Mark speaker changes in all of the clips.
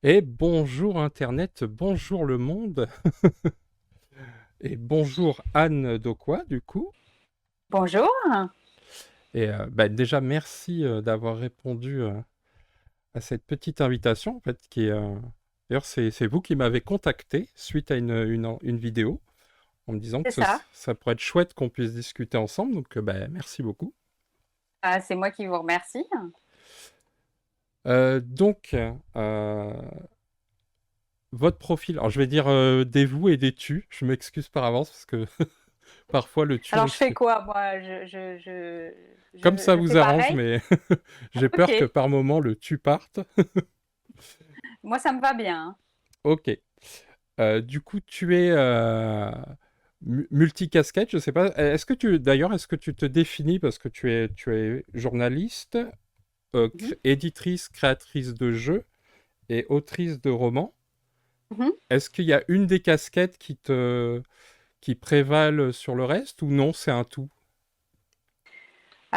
Speaker 1: Et bonjour Internet, bonjour le monde, et bonjour Anne Docquois du coup.
Speaker 2: Bonjour.
Speaker 1: Et déjà merci d'avoir répondu à cette petite invitation en fait qui est... D'ailleurs c'est vous qui m'avez contacté suite à une vidéo en me disant
Speaker 2: C'est
Speaker 1: que
Speaker 2: ça.
Speaker 1: ça pourrait être chouette qu'on puisse discuter ensemble, donc merci beaucoup.
Speaker 2: Ah, c'est moi qui vous remercie.
Speaker 1: Donc votre profil, alors je vais dire des vous et des tu, je m'excuse par avance parce que parfois le tu
Speaker 2: Alors,
Speaker 1: on
Speaker 2: je fais
Speaker 1: se...
Speaker 2: quoi, moi? Je,
Speaker 1: Comme ça
Speaker 2: je fais
Speaker 1: vous arrange,
Speaker 2: pareil?
Speaker 1: mais j'ai peur que
Speaker 2: Ok.
Speaker 1: par moment le tu parte.
Speaker 2: Moi, ça me va bien, hein.
Speaker 1: Ok. Du coup, tu es multicasquette, je sais pas. D'ailleurs, est-ce que tu te définis parce que tu es journaliste,
Speaker 2: Mhm.
Speaker 1: éditrice, créatrice de jeux et autrice de romans.
Speaker 2: Mhm.
Speaker 1: Est-ce qu'il y a une des casquettes qui prévalent sur le reste ou non, c'est un tout?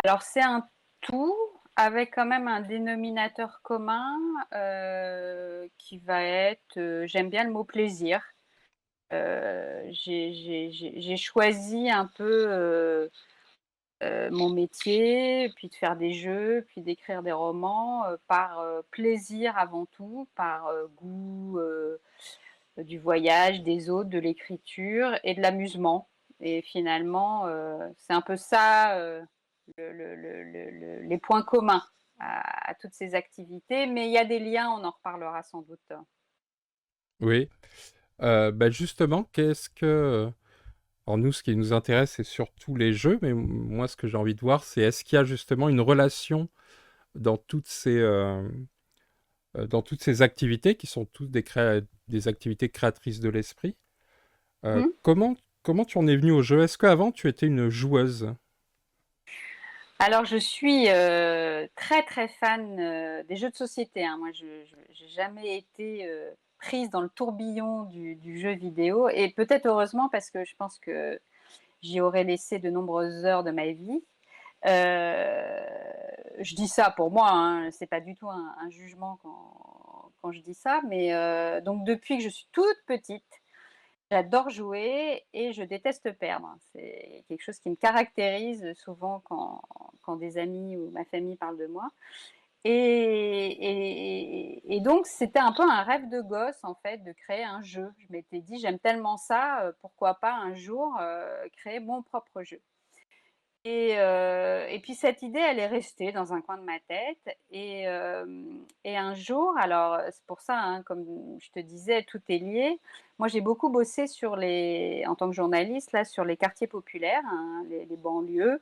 Speaker 2: Alors, c'est un tout avec quand même un dénominateur commun qui va être, j'aime bien le mot plaisir. J'ai choisi un peu mon métier, puis de faire des jeux, puis d'écrire des romans, par, plaisir avant tout, par, goût, du voyage, des autres, de l'écriture et de l'amusement et finalement, c'est un peu ça, les points communs à toutes ces activités, mais il y a des liens, on en reparlera sans doute.
Speaker 1: Oui. Justement, alors nous, ce qui nous intéresse, c'est surtout les jeux, mais moi, ce que j'ai envie de voir, c'est est-ce qu'il y a justement une relation dans dans toutes ces activités qui sont toutes des activités créatrices de l'esprit. Euh,
Speaker 2: Mmh.
Speaker 1: comment, comment tu en es venu au jeu? Est-ce qu'avant, tu étais une joueuse?
Speaker 2: Alors je suis, très, très fan, des jeux de société, hein. Moi je j'ai jamais été, prise dans le tourbillon du jeu vidéo et peut-être heureusement parce que je pense que j'y aurais laissé de nombreuses heures de ma vie. Heu, je dis ça pour moi, hein, c'est pas du tout un jugement quand je dis ça, mais donc depuis que je suis toute petite, j'adore jouer et je déteste perdre. C'est quelque chose qui me caractérise souvent quand des amis ou ma famille parlent de moi et donc c'était un peu un rêve de gosse, en fait, de créer un jeu. Je m'étais dit: «J'aime tellement ça, pourquoi pas un jour, créer mon propre jeu?» Et puis cette idée, elle est restée dans un coin de ma tête et un jour alors, c'est pour ça, hein, comme je te disais, tout est lié. Moi, j'ai beaucoup bossé en tant que journaliste, là, sur les quartiers populaires, hein, les banlieues,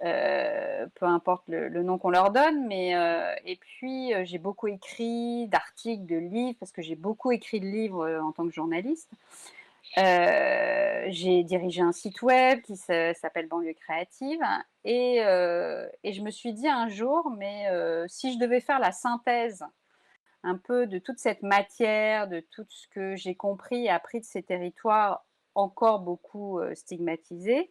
Speaker 2: peu importe le nom qu'on leur donne, mais et puis, j'ai beaucoup écrit d'articles, de livres, parce que j'ai beaucoup écrit de livres, en tant que journaliste. J'ai dirigé un site web qui s'appelle Banlieue Créative et je me suis dit un jour: «Mais si je devais faire la synthèse un peu de toute cette matière, de tout ce que j'ai compris et appris de ces territoires encore beaucoup, stigmatisés,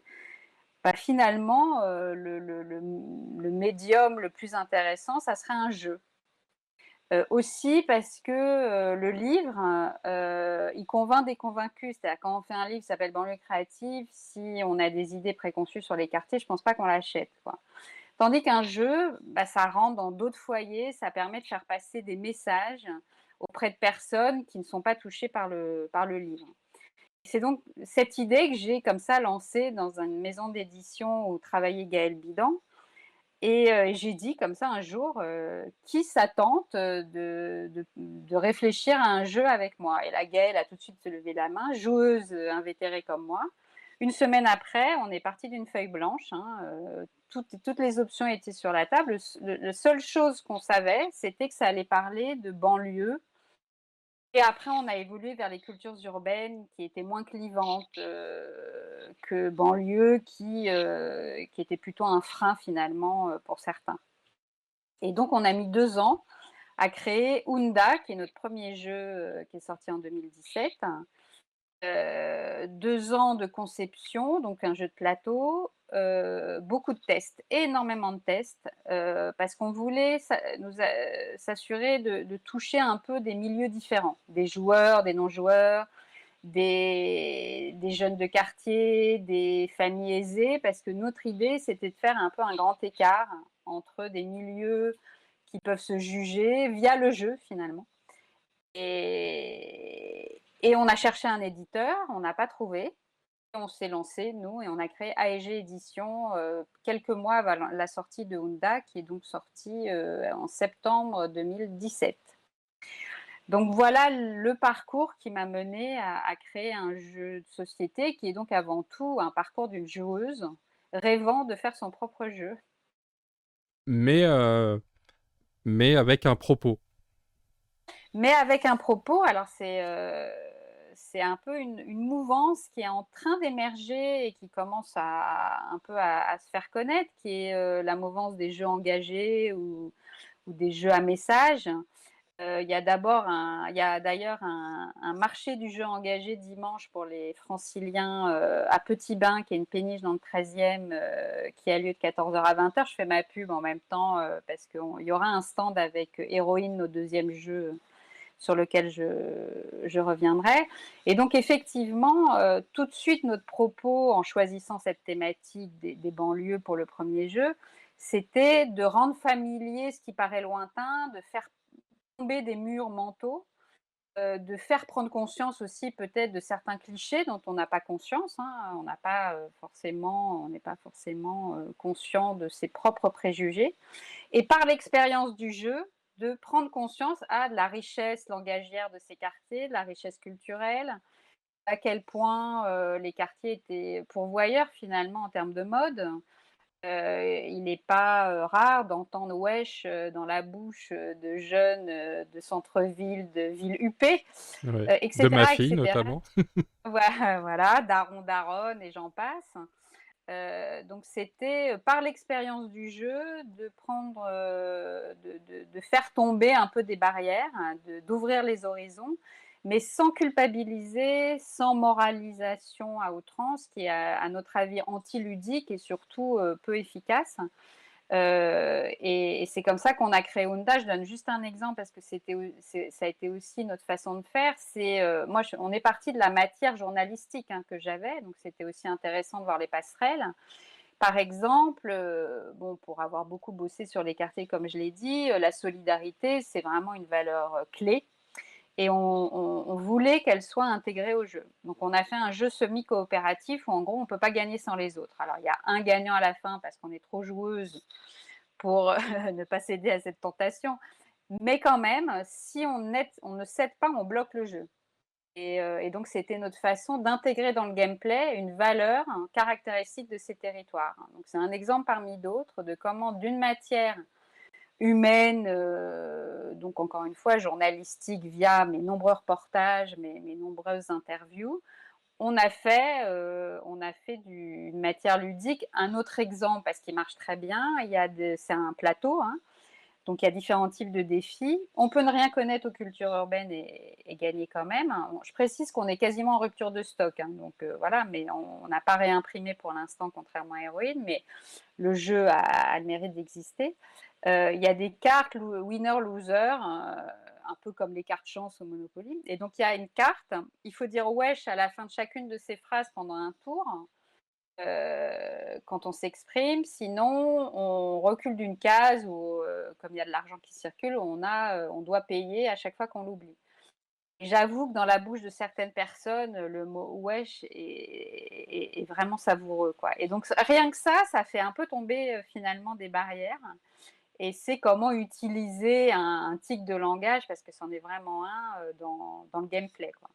Speaker 2: bah, finalement, le médium le plus intéressant, ça serait un jeu». Aussi parce que, le livre, il convainc des convaincus. C'est-à-dire quand on fait un livre qui s'appelle Banlieue créative, si on a des idées préconçues sur les quartiers, je pense pas qu'on l'achète, quoi. Tandis qu'un jeu, bah, ça rentre dans d'autres foyers, ça permet de faire passer des messages auprès de personnes qui ne sont pas touchées par le livre. C'est donc cette idée que j'ai comme ça lancée dans une maison d'édition où travaillait Gaël Bidan et j'ai dit comme ça un jour, «Qui ça tente, de réfléchir à un jeu avec moi?» Et la Gaëlle a tout de suite levé la main, joueuse, invétérée comme moi. Une semaine après, on est parti d'une feuille blanche, hein, toutes les options étaient sur la table. Le seule chose qu'on savait, c'était que ça allait parler de banlieue et après, on a évolué vers les cultures urbaines qui étaient moins clivantes, que banlieue qui était plutôt un frein finalement, pour certains. Et donc on a mis 2 ans à créer Unda, qui est notre premier jeu, qui est sorti en 2017 2 ans de conception, donc un jeu de plateau, beaucoup de tests, énormément de tests, parce qu'on voulait s'assurer de toucher un peu des milieux différents, des joueurs, des non-joueurs, des jeunes de quartier, des familles aisées, parce que notre idée, c'était de faire un peu un grand écart entre des milieux qui peuvent se juger via le jeu, finalement. Et on a cherché un éditeur, on n'a pas trouvé. On s'est lancé, nous, et on a créé AEG Éditions quelques mois avant la sortie de Hunda, qui est donc sortie en septembre 2017. Donc voilà le parcours qui m'a mené à créer un jeu de société qui est donc avant tout un parcours d'une joueuse rêvant de faire son propre jeu.
Speaker 1: Mais, mais avec un propos.
Speaker 2: Mais avec un propos, alors c'est un peu une mouvance qui est en train d'émerger et qui commence un peu à se faire connaître, qui est la mouvance des jeux engagés ou des jeux à message. Il y a d'ailleurs un marché du jeu engagé dimanche pour les franciliens à Petit Bain, qui est une péniche dans le 13e, qui a lieu de 14h à 20h. Je fais ma pub en même temps parce qu'il y aura un stand avec Héroïne, notre deuxième jeu sur lequel je reviendrai. Et donc effectivement, tout de suite, notre propos en choisissant cette thématique des banlieues pour le premier jeu, c'était de rendre familier ce qui paraît lointain, de faire tomber des murs mentaux, de faire prendre conscience aussi peut-être de certains clichés dont on n'a pas conscience, hein. On n'est pas forcément conscient de ses propres préjugés. Et par l'expérience du jeu, de prendre conscience de la richesse langagière de ces quartiers, de la richesse culturelle, à quel point les quartiers étaient pourvoyeurs finalement en termes de mode. Il n'est pas rare d'entendre wesh dans la bouche de jeunes de centre-ville, de villes huppées,
Speaker 1: Ouais. De ma
Speaker 2: etc.,
Speaker 1: fille,
Speaker 2: etc.
Speaker 1: notamment.
Speaker 2: Voilà, daron, daronne et j'en passe. Donc c'était par l'expérience du jeu de prendre, de faire tomber un peu des barrières, hein, d'ouvrir les horizons, mais sans culpabiliser, sans moralisation à outrance, qui est à notre avis anti-ludique et surtout peu efficace. Et c'est comme ça qu'on a créé Hunda. Je donne juste un exemple parce que ça a été aussi notre façon de faire. On est parti de la matière journalistique hein, que j'avais, donc c'était aussi intéressant de voir les passerelles. Par exemple, bon, pour avoir beaucoup bossé sur les quartiers, comme je l'ai dit, la solidarité, c'est vraiment une valeur clé et on voulait qu'elle soit intégrée au jeu. Donc on a fait un jeu semi-coopératif où en gros on ne peut pas gagner sans les autres. Alors il y a un gagnant à la fin parce qu'on est trop joueuse pour ne pas céder à cette tentation. Mais quand même, si on ne cède pas, on bloque le jeu. Et donc, c'était notre façon d'intégrer dans le gameplay une valeur caractéristique de ces territoires. Donc, c'est un exemple parmi d'autres de comment, d'une matière humaine, donc encore une fois journalistique via mes nombreux reportages, mes nombreuses interviews, on a fait une matière ludique. Un autre exemple, parce qu'il marche très bien, c'est un plateau, hein, donc il y a différents types de défis. On peut ne rien connaître aux cultures urbaines et gagner quand même. Bon, je précise qu'on est quasiment en rupture de stock, hein, donc voilà, mais on n'a pas réimprimé pour l'instant, contrairement à Héroïne, mais le jeu a le mérite d'exister. Il y a des cartes winner-loser, un peu comme les cartes chance au Monopoly. Et donc il y a une carte, il faut dire wesh à la fin de chacune de ces phrases pendant un tour. Quand on s'exprime, sinon on recule d'une case ou comme il y a de l'argent qui circule, on doit payer à chaque fois qu'on l'oublie. J'avoue que dans la bouche de certaines personnes, le mot wesh est vraiment savoureux, quoi. Et donc rien que ça fait un peu tomber finalement des barrières. Et c'est comment utiliser un tic de langage, parce que c'en est vraiment un dans le gameplay, quoi.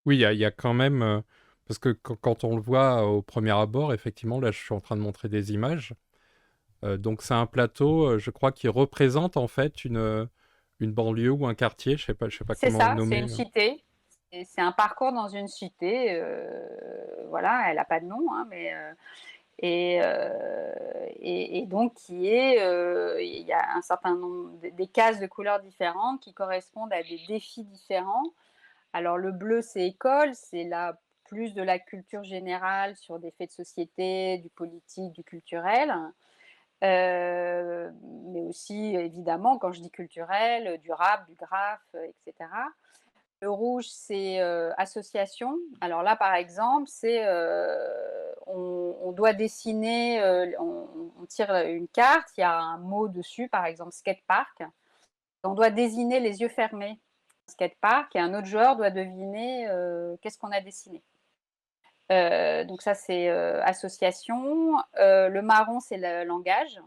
Speaker 1: Oui, il y a quand même... parce que quand on le voit au premier abord, effectivement, là je suis en train de montrer des images. Donc c'est un plateau, je crois, qui représente en fait une banlieue ou un quartier, je sais pas
Speaker 2: C'est
Speaker 1: comment le
Speaker 2: ça, c'est une
Speaker 1: nommer.
Speaker 2: cité. C'est un parcours dans une cité. Voilà, elle n'a pas de nom, hein, mais et donc il y a un certain nombre des cases de couleurs différentes qui correspondent à des défis différents, Alors le bleu, c'est école, c'est là plus de la culture générale sur des faits de société, du politique, du culturel, mais aussi évidemment, quand je dis culturel, du rap, du graphe, et cetera. Le rouge, c'est, association. Alors là, par exemple, c'est, on doit dessiner, on tire une carte, il y a un mot dessus, par exemple skatepark. On doit désigner les yeux fermés, skatepark, et un autre joueur doit deviner, qu'est-ce qu'on a dessiné. Donc ça, c'est, association. Le marron, c'est le langage.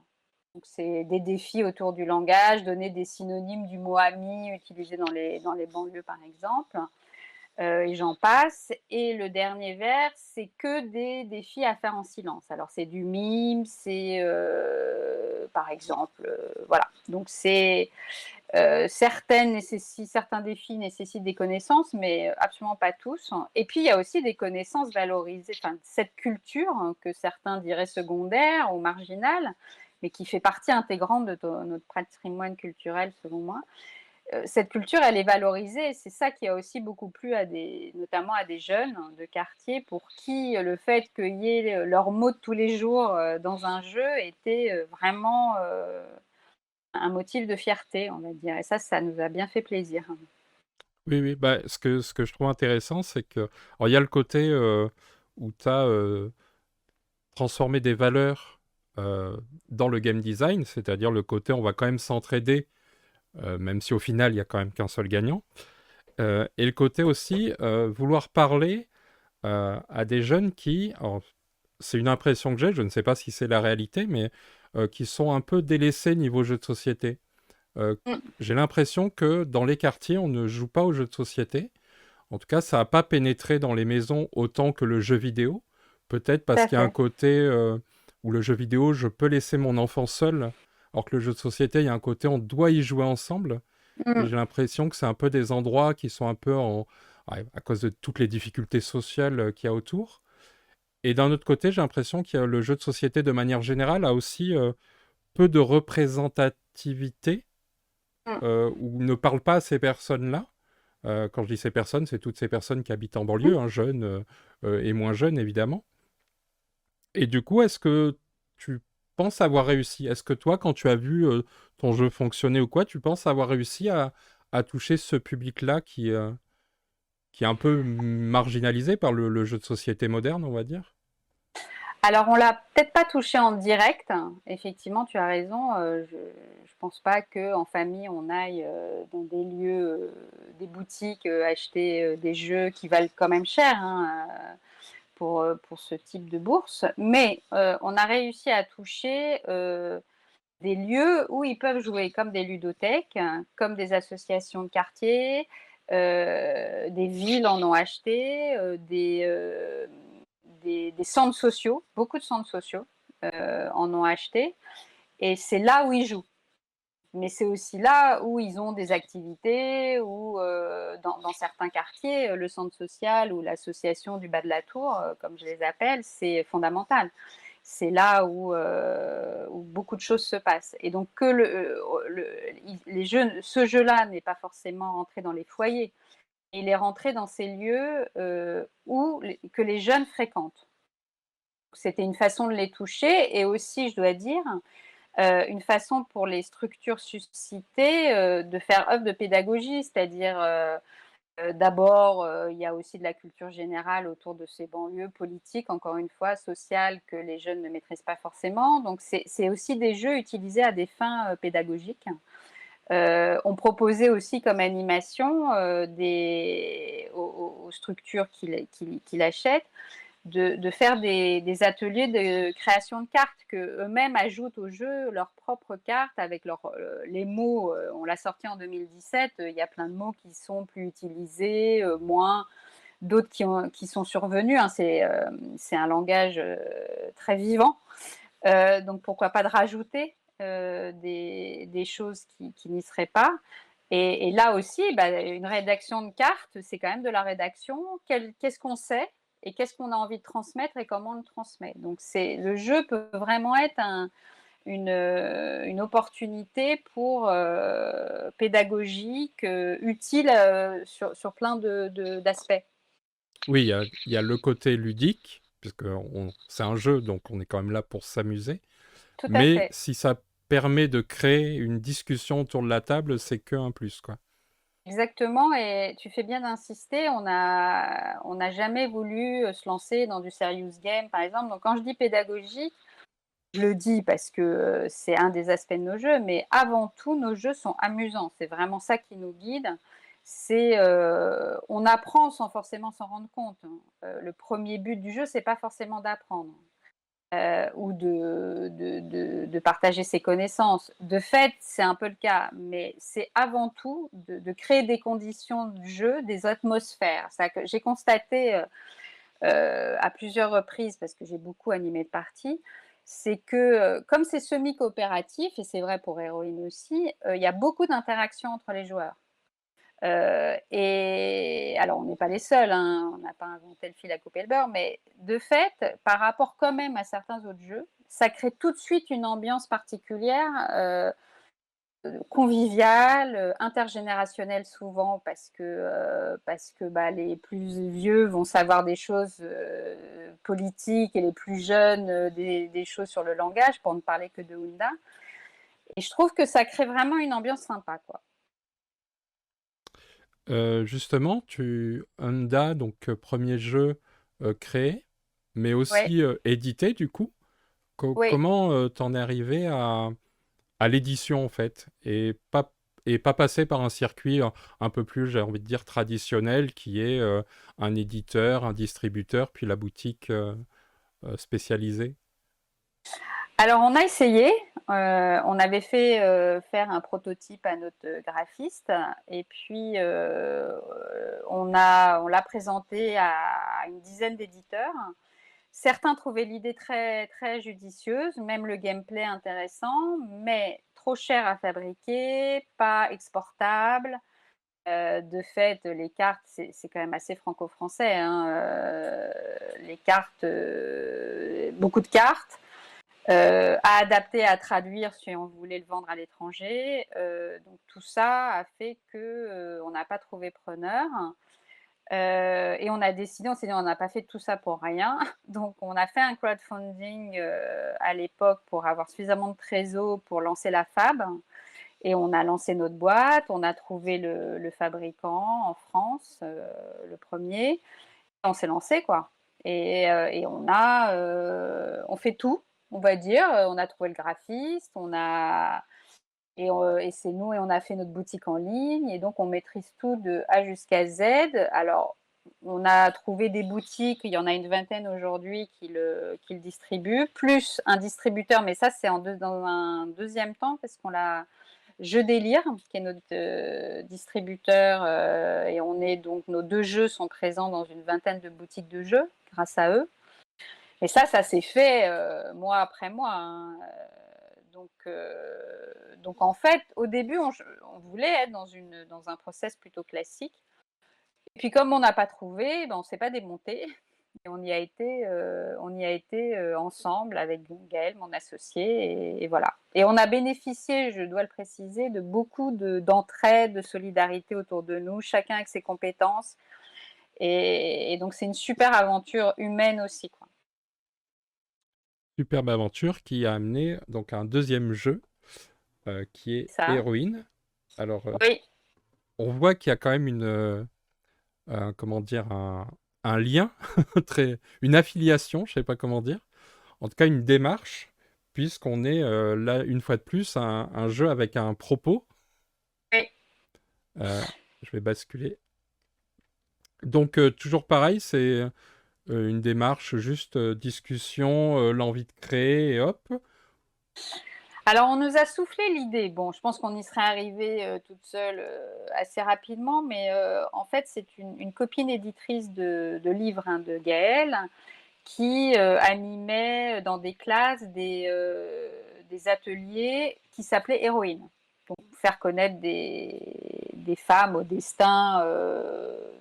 Speaker 2: Donc c'est des défis autour du langage, donner des synonymes du mot ami utilisé dans les banlieues, par exemple. Et j'en passe. Et le dernier vers, c'est que des défis à faire en silence. Alors c'est du mime, c'est par exemple, voilà. Donc c'est certains défis nécessitent des connaissances, mais absolument pas tous. Et puis il y a aussi des connaissances valorisées, enfin cette culture que certains diraient secondaire ou marginale, mais qui fait partie intégrante de notre patrimoine culturel selon moi. Cette culture, elle est valorisée. C'est ça qui a aussi beaucoup plu notamment à des jeunes de quartier pour qui le fait qu'il y ait leurs mots de tous les jours dans un jeu était vraiment un motif de fierté, on va dire. Et ça nous a bien fait plaisir.
Speaker 1: Oui, oui, bah, ce que je trouve intéressant, c'est que alors, il y a le côté où tu as transformé des valeurs dans le game design, c'est-à-dire le côté on va quand même s'entraider, même si au final il y a quand même qu'un seul gagnant. Et le côté aussi vouloir parler à des jeunes qui, alors, c'est une impression que j'ai, je ne sais pas si c'est la réalité, mais qui sont un peu délaissés niveau jeux de société. Euh,
Speaker 2: Mm,
Speaker 1: j'ai l'impression que dans les quartiers, on ne joue pas aux jeux de société. En tout cas, ça n'a pas pénétré dans les maisons autant que le jeu vidéo. Peut-être
Speaker 2: tout
Speaker 1: parce
Speaker 2: à
Speaker 1: qu'il y a un
Speaker 2: fait.
Speaker 1: côté où le jeu vidéo, je peux laisser mon enfant seul, alors que le jeu de société, il y a un côté, on doit y jouer ensemble. Et
Speaker 2: Mm,
Speaker 1: j'ai l'impression que c'est un peu des endroits qui sont un peu ouais, à cause de toutes les difficultés sociales qu'il y a autour. Et d'un autre côté, j'ai l'impression que le jeu de société, de manière générale, a aussi peu de représentativité
Speaker 2: mm,
Speaker 1: ou ne parle pas à ces personnes-là. Quand je dis ces personnes, c'est toutes ces personnes qui habitent en
Speaker 2: mm.
Speaker 1: banlieue, hein, jeunes et moins jeunes, évidemment. Et du coup, est-ce que tu penses avoir réussi? Est-ce que toi, quand tu as vu ton jeu fonctionner ou quoi, tu penses avoir réussi à toucher ce public-là qui est un peu marginalisé par le jeu de société moderne, on va dire?
Speaker 2: Alors, on l'a peut-être pas touché en direct. Effectivement, tu as raison. Je pense pas qu'en famille, on aille dans des lieux, des boutiques, acheter des jeux qui valent quand même cher, hein, pour ce type de bourse. Mais on a réussi à toucher des lieux où ils peuvent jouer, comme des ludothèques, comme des associations de quartier, des villes en ont acheté, des centres sociaux, beaucoup de centres sociaux en ont acheté, et c'est là où ils jouent. Mais c'est aussi là où ils ont des activités, où dans certains quartiers, le centre social ou l'association du bas de la tour, comme je les appelle, c'est fondamental. C'est là où beaucoup de choses se passent. Et donc que les jeux, ce jeu-là n'est pas forcément rentré dans les foyers, il est rentré dans ces lieux que les jeunes fréquentent. C'était une façon de les toucher, et aussi, je dois dire, une façon pour les structures suscitées de faire œuvre de pédagogie, c'est-à-dire d'abord, il y a aussi de la culture générale autour de ces banlieues politiques, encore une fois, sociales, que les jeunes ne maîtrisent pas forcément. Donc c'est aussi des jeux utilisés à des fins pédagogiques. On proposait aussi comme animation aux structures qui l'achètent de faire des ateliers de création de cartes, qu'eux-mêmes ajoutent au jeu leurs propres cartes avec les mots. On l'a sorti en 2017, il y a plein de mots qui sont plus utilisés, moins, d'autres qui sont survenus, hein. C'est un langage très vivant. Donc pourquoi pas de rajouter des choses qui n'y seraient pas. Et là aussi, bah, une rédaction de cartes, c'est quand même de la rédaction. Qu'est-ce qu'on sait et qu'est-ce qu'on a envie de transmettre et comment on le transmet. Donc le jeu peut vraiment être une opportunité pour pédagogique, utile sur plein d'aspects.
Speaker 1: Oui, il y a le côté ludique, puisque c'est un jeu, donc on est quand même là pour s'amuser.
Speaker 2: Tout à
Speaker 1: Mais
Speaker 2: fait.
Speaker 1: si ça permet de créer une discussion autour de la table, c'est que un plus, quoi.
Speaker 2: Exactement, et tu fais bien d'insister, on n'a jamais voulu, se lancer dans du serious game, par exemple. Donc quand je dis pédagogique, je le dis parce que, c'est un des aspects de nos jeux, mais avant tout, nos jeux sont amusants. C'est vraiment ça qui nous guide. On apprend sans forcément s'en rendre compte, hein. Le premier but du jeu, c'est pas forcément d'apprendre, ou de partager ses connaissances. De fait, c'est un peu le cas, mais c'est avant tout de créer des conditions de jeu, des atmosphères. C'est que j'ai constaté, à plusieurs reprises, parce que j'ai beaucoup animé de parties, c'est que, comme c'est semi-coopératif, et c'est vrai pour Héroïne aussi, il y a beaucoup d'interactions entre les joueurs. Et alors on n'est pas les seuls, hein, on n'a pas inventé le fil à couper le beurre, mais de fait, par rapport quand même à certains autres jeux, ça crée tout de suite une ambiance particulière, conviviale, intergénérationnelle souvent parce que, bah, les plus vieux vont savoir des choses, politiques, et les plus jeunes, des choses sur le langage, pour ne parler que de Honda, et je trouve que ça crée vraiment une ambiance sympa, quoi.
Speaker 1: Justement, Honda, donc premier jeu créé, mais
Speaker 2: Ouais,
Speaker 1: aussi édité, du coup.
Speaker 2: oui.
Speaker 1: Comment t'en es arrivé à l'édition, en fait, et pas passer par un circuit un peu plus, j'ai envie de dire, traditionnel, qui est un éditeur, un distributeur, puis la boutique spécialisée?
Speaker 2: Alors on a essayé, on avait fait, faire un prototype à notre graphiste, et puis, on l'a présenté à une dizaine d'éditeurs. Certains trouvaient l'idée très, très judicieuse, même le gameplay intéressant, mais trop cher à fabriquer, pas exportable. De fait, les cartes, c'est quand même assez franco-français, hein, les cartes, beaucoup de cartes, à adapter, à traduire si on voulait le vendre à l'étranger. Donc tout ça a fait que, on n'a pas trouvé preneur. Et on s'est dit: «On n'a pas fait tout ça pour rien». Donc on a fait un crowdfunding, à l'époque, pour avoir suffisamment de trésor pour lancer la fab, et on a lancé notre boîte. On a trouvé le fabricant en France, le premier. On s'est lancé, quoi, et on fait tout, on va dire. On a trouvé le graphiste, et c'est nous, et on a fait notre boutique en ligne, et donc on maîtrise tout de A jusqu'à Z. Alors, on a trouvé des boutiques, il y en a une vingtaine aujourd'hui qui le distribuent, plus un distributeur, mais ça, c'est dans un deuxième temps, parce qu'on l'a Jeux Délire, qui est notre distributeur, et nos deux jeux sont présents dans une vingtaine de boutiques de jeux grâce à eux. Et ça s'est fait mois après mois, hein. Donc en fait, au début, on voulait être dans un process plutôt classique. Et puis comme on n'a pas trouvé, ben, on ne s'est pas démonté. Et on y a été ensemble avec Gaël, mon associé, et voilà. Et on a bénéficié, je dois le préciser, de beaucoup d'entraide, de solidarité autour de nous, chacun avec ses compétences. Et donc c'est une super aventure humaine aussi, quoi.
Speaker 1: Superbe aventure qui a amené donc un deuxième jeu qui est
Speaker 2: Ça.
Speaker 1: Héroïne. Alors,
Speaker 2: Oui.
Speaker 1: on voit qu'il y a quand même comment dire, un lien, une affiliation, je sais pas comment dire, en tout cas une démarche, puisqu'on est là, une fois de plus, un jeu avec un propos.
Speaker 2: Oui.
Speaker 1: Euh, je vais basculer. Donc, toujours pareil, c'est une démarche juste discussion, l'envie de créer, et hop.
Speaker 2: Alors, on nous a soufflé l'idée. Bon, je pense qu'on y serait arrivée toute seule assez rapidement, mais en fait, c'est une copine éditrice de livres, hein, de Gaëlle, qui animait dans des classes des ateliers qui s'appelaient Héroïnes. Donc, faire connaître des femmes au destin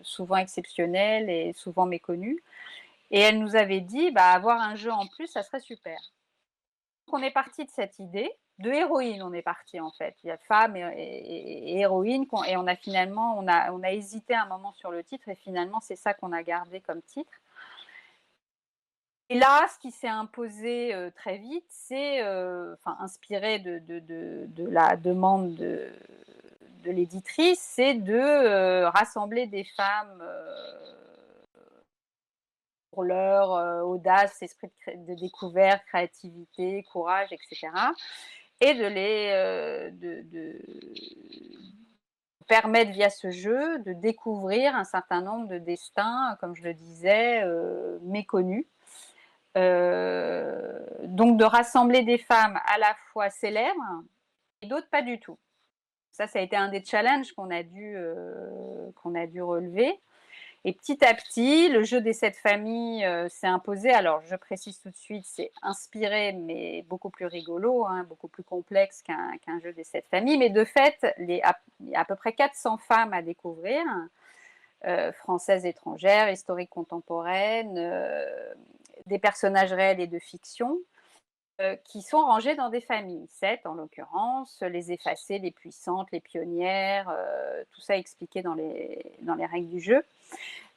Speaker 2: souvent exceptionnel et souvent méconnu. Et elle nous avait dit, bah, avoir un jeu en plus, ça serait super. on est parti de cette idée, de héroïne on est parti en fait. Il y a femme et héroïne et on a finalement on a hésité un moment sur le titre et finalement c'est ça qu'on a gardé comme titre. Et là, ce qui s'est imposé, très vite, c'est, enfin inspiré de la demande de l'éditrice, c'est de, rassembler des femmes, pour leur, audace, esprit de découverte, créativité, courage et cetera et de les, de permettre via ce jeu de découvrir un certain nombre de destins, comme je le disais, méconnus. Donc de rassembler des femmes à la fois célèbres et d'autres pas du tout. Ça a été un des challenges qu'on a dû relever et petit à petit, le jeu des 7 familles, s'est imposé. Alors je précise tout de suite, c'est inspiré, mais beaucoup plus rigolo, hein, beaucoup plus complexe qu'un jeu des 7 familles. Mais de fait, il y a à peu près 400 femmes à découvrir, françaises, étrangères, historiques, contemporaines, des personnages réels et de fiction, qui sont rangés dans des familles. 7 en l'occurrence, les effacées, les puissantes, les pionnières, tout ça expliqué dans les règles du jeu.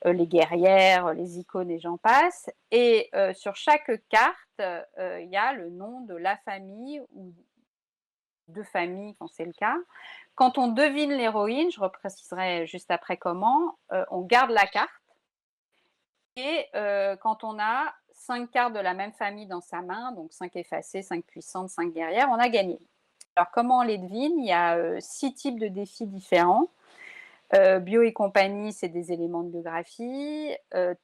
Speaker 2: Les guerrières, les icônes et j'en passe. Et sur chaque carte, il y a le nom de la famille ou de famille quand c'est le cas. Quand on devine l'héroïne, je repréciserai juste après comment, on garde la carte et quand on a 5 cartes de la même famille dans sa main, donc 5 effacées, 5 puissantes, 5 guerrières, on a gagné. Alors comment on les devine? Il y a 6 types de défis différents. Bio et compagnie, c'est des éléments de biographie.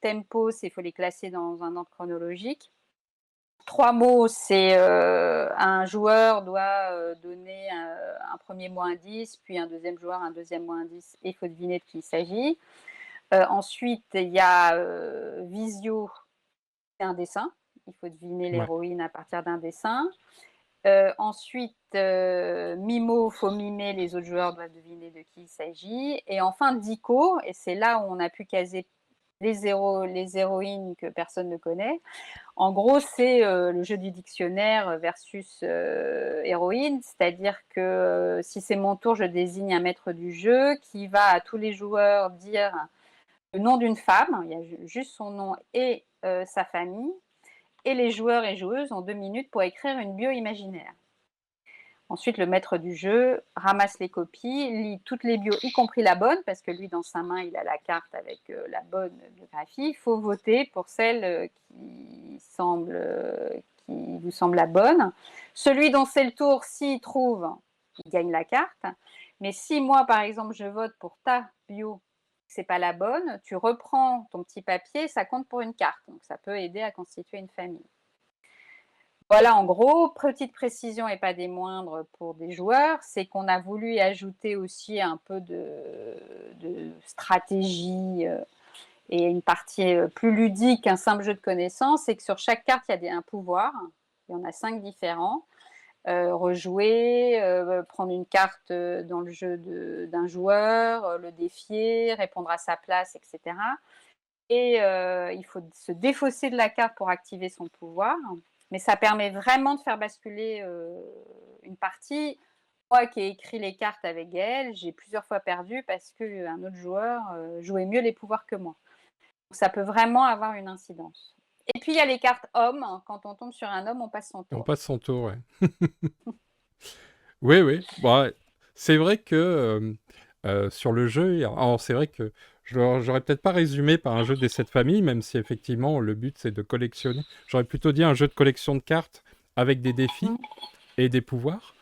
Speaker 2: Tempo, c'est il faut les classer dans un ordre chronologique. 3 mots, c'est un joueur doit donner un premier mot indice, puis un deuxième joueur un deuxième mot indice, et il faut deviner de qui il s'agit. Ensuite, il y a visio, c'est un dessin. Il faut deviner
Speaker 1: Ouais.
Speaker 2: l'héroïne à partir d'un dessin. Ensuite, Mimo, faut mimer, les autres joueurs doivent deviner de qui il s'agit. Et enfin, Dico, et c'est là où on a pu caser les héroïnes que personne ne connaît. En gros, c'est le jeu du dictionnaire versus héroïne, c'est-à-dire que si c'est mon tour, je désigne un maître du jeu qui va à tous les joueurs dire le nom d'une femme, il y a juste son nom et sa famille, et les joueurs et joueuses ont 2 minutes pour écrire une bio imaginaire. Ensuite, le maître du jeu ramasse les copies, lit toutes les bios, y compris la bonne, parce que lui, dans sa main, il a la carte avec la bonne biographie. Il faut voter pour celle qui vous semble la bonne. Celui dont c'est le tour, s'il trouve, il gagne la carte. Mais si moi, par exemple, je vote pour ta bio, c'est pas la bonne, tu reprends ton petit papier, ça compte pour une carte. Donc ça peut aider à constituer une famille. Voilà, en gros, petite précision et pas des moindres pour des joueurs, c'est qu'on a voulu y ajouter aussi un peu de stratégie et une partie plus ludique qu'un simple jeu de connaissances, c'est que sur chaque carte, il y a un pouvoir. Il y en a 5 différents. Rejouer, prendre une carte dans le jeu d'un joueur, le défier, répondre à sa place, etc. Et il faut se défausser de la carte pour activer son pouvoir. Mais ça permet vraiment de faire basculer une partie. Moi qui ai écrit les cartes avec Gaëlle, j'ai plusieurs fois perdu parce qu'un autre joueur jouait mieux les pouvoirs que moi. Donc ça peut vraiment avoir une incidence. Et puis il y a les cartes hommes. Quand on tombe sur un homme, on passe son
Speaker 1: On
Speaker 2: tour.
Speaker 1: passe son tour, ouais. Oui, oui. Bon, ouais. C'est vrai que sur le jeu, alors c'est vrai que j'aurais peut-être pas résumé par un jeu des 7 familles, même si effectivement le but c'est de collectionner. J'aurais plutôt dit un jeu de collection de cartes avec des défis
Speaker 2: Mhm.
Speaker 1: et des pouvoirs.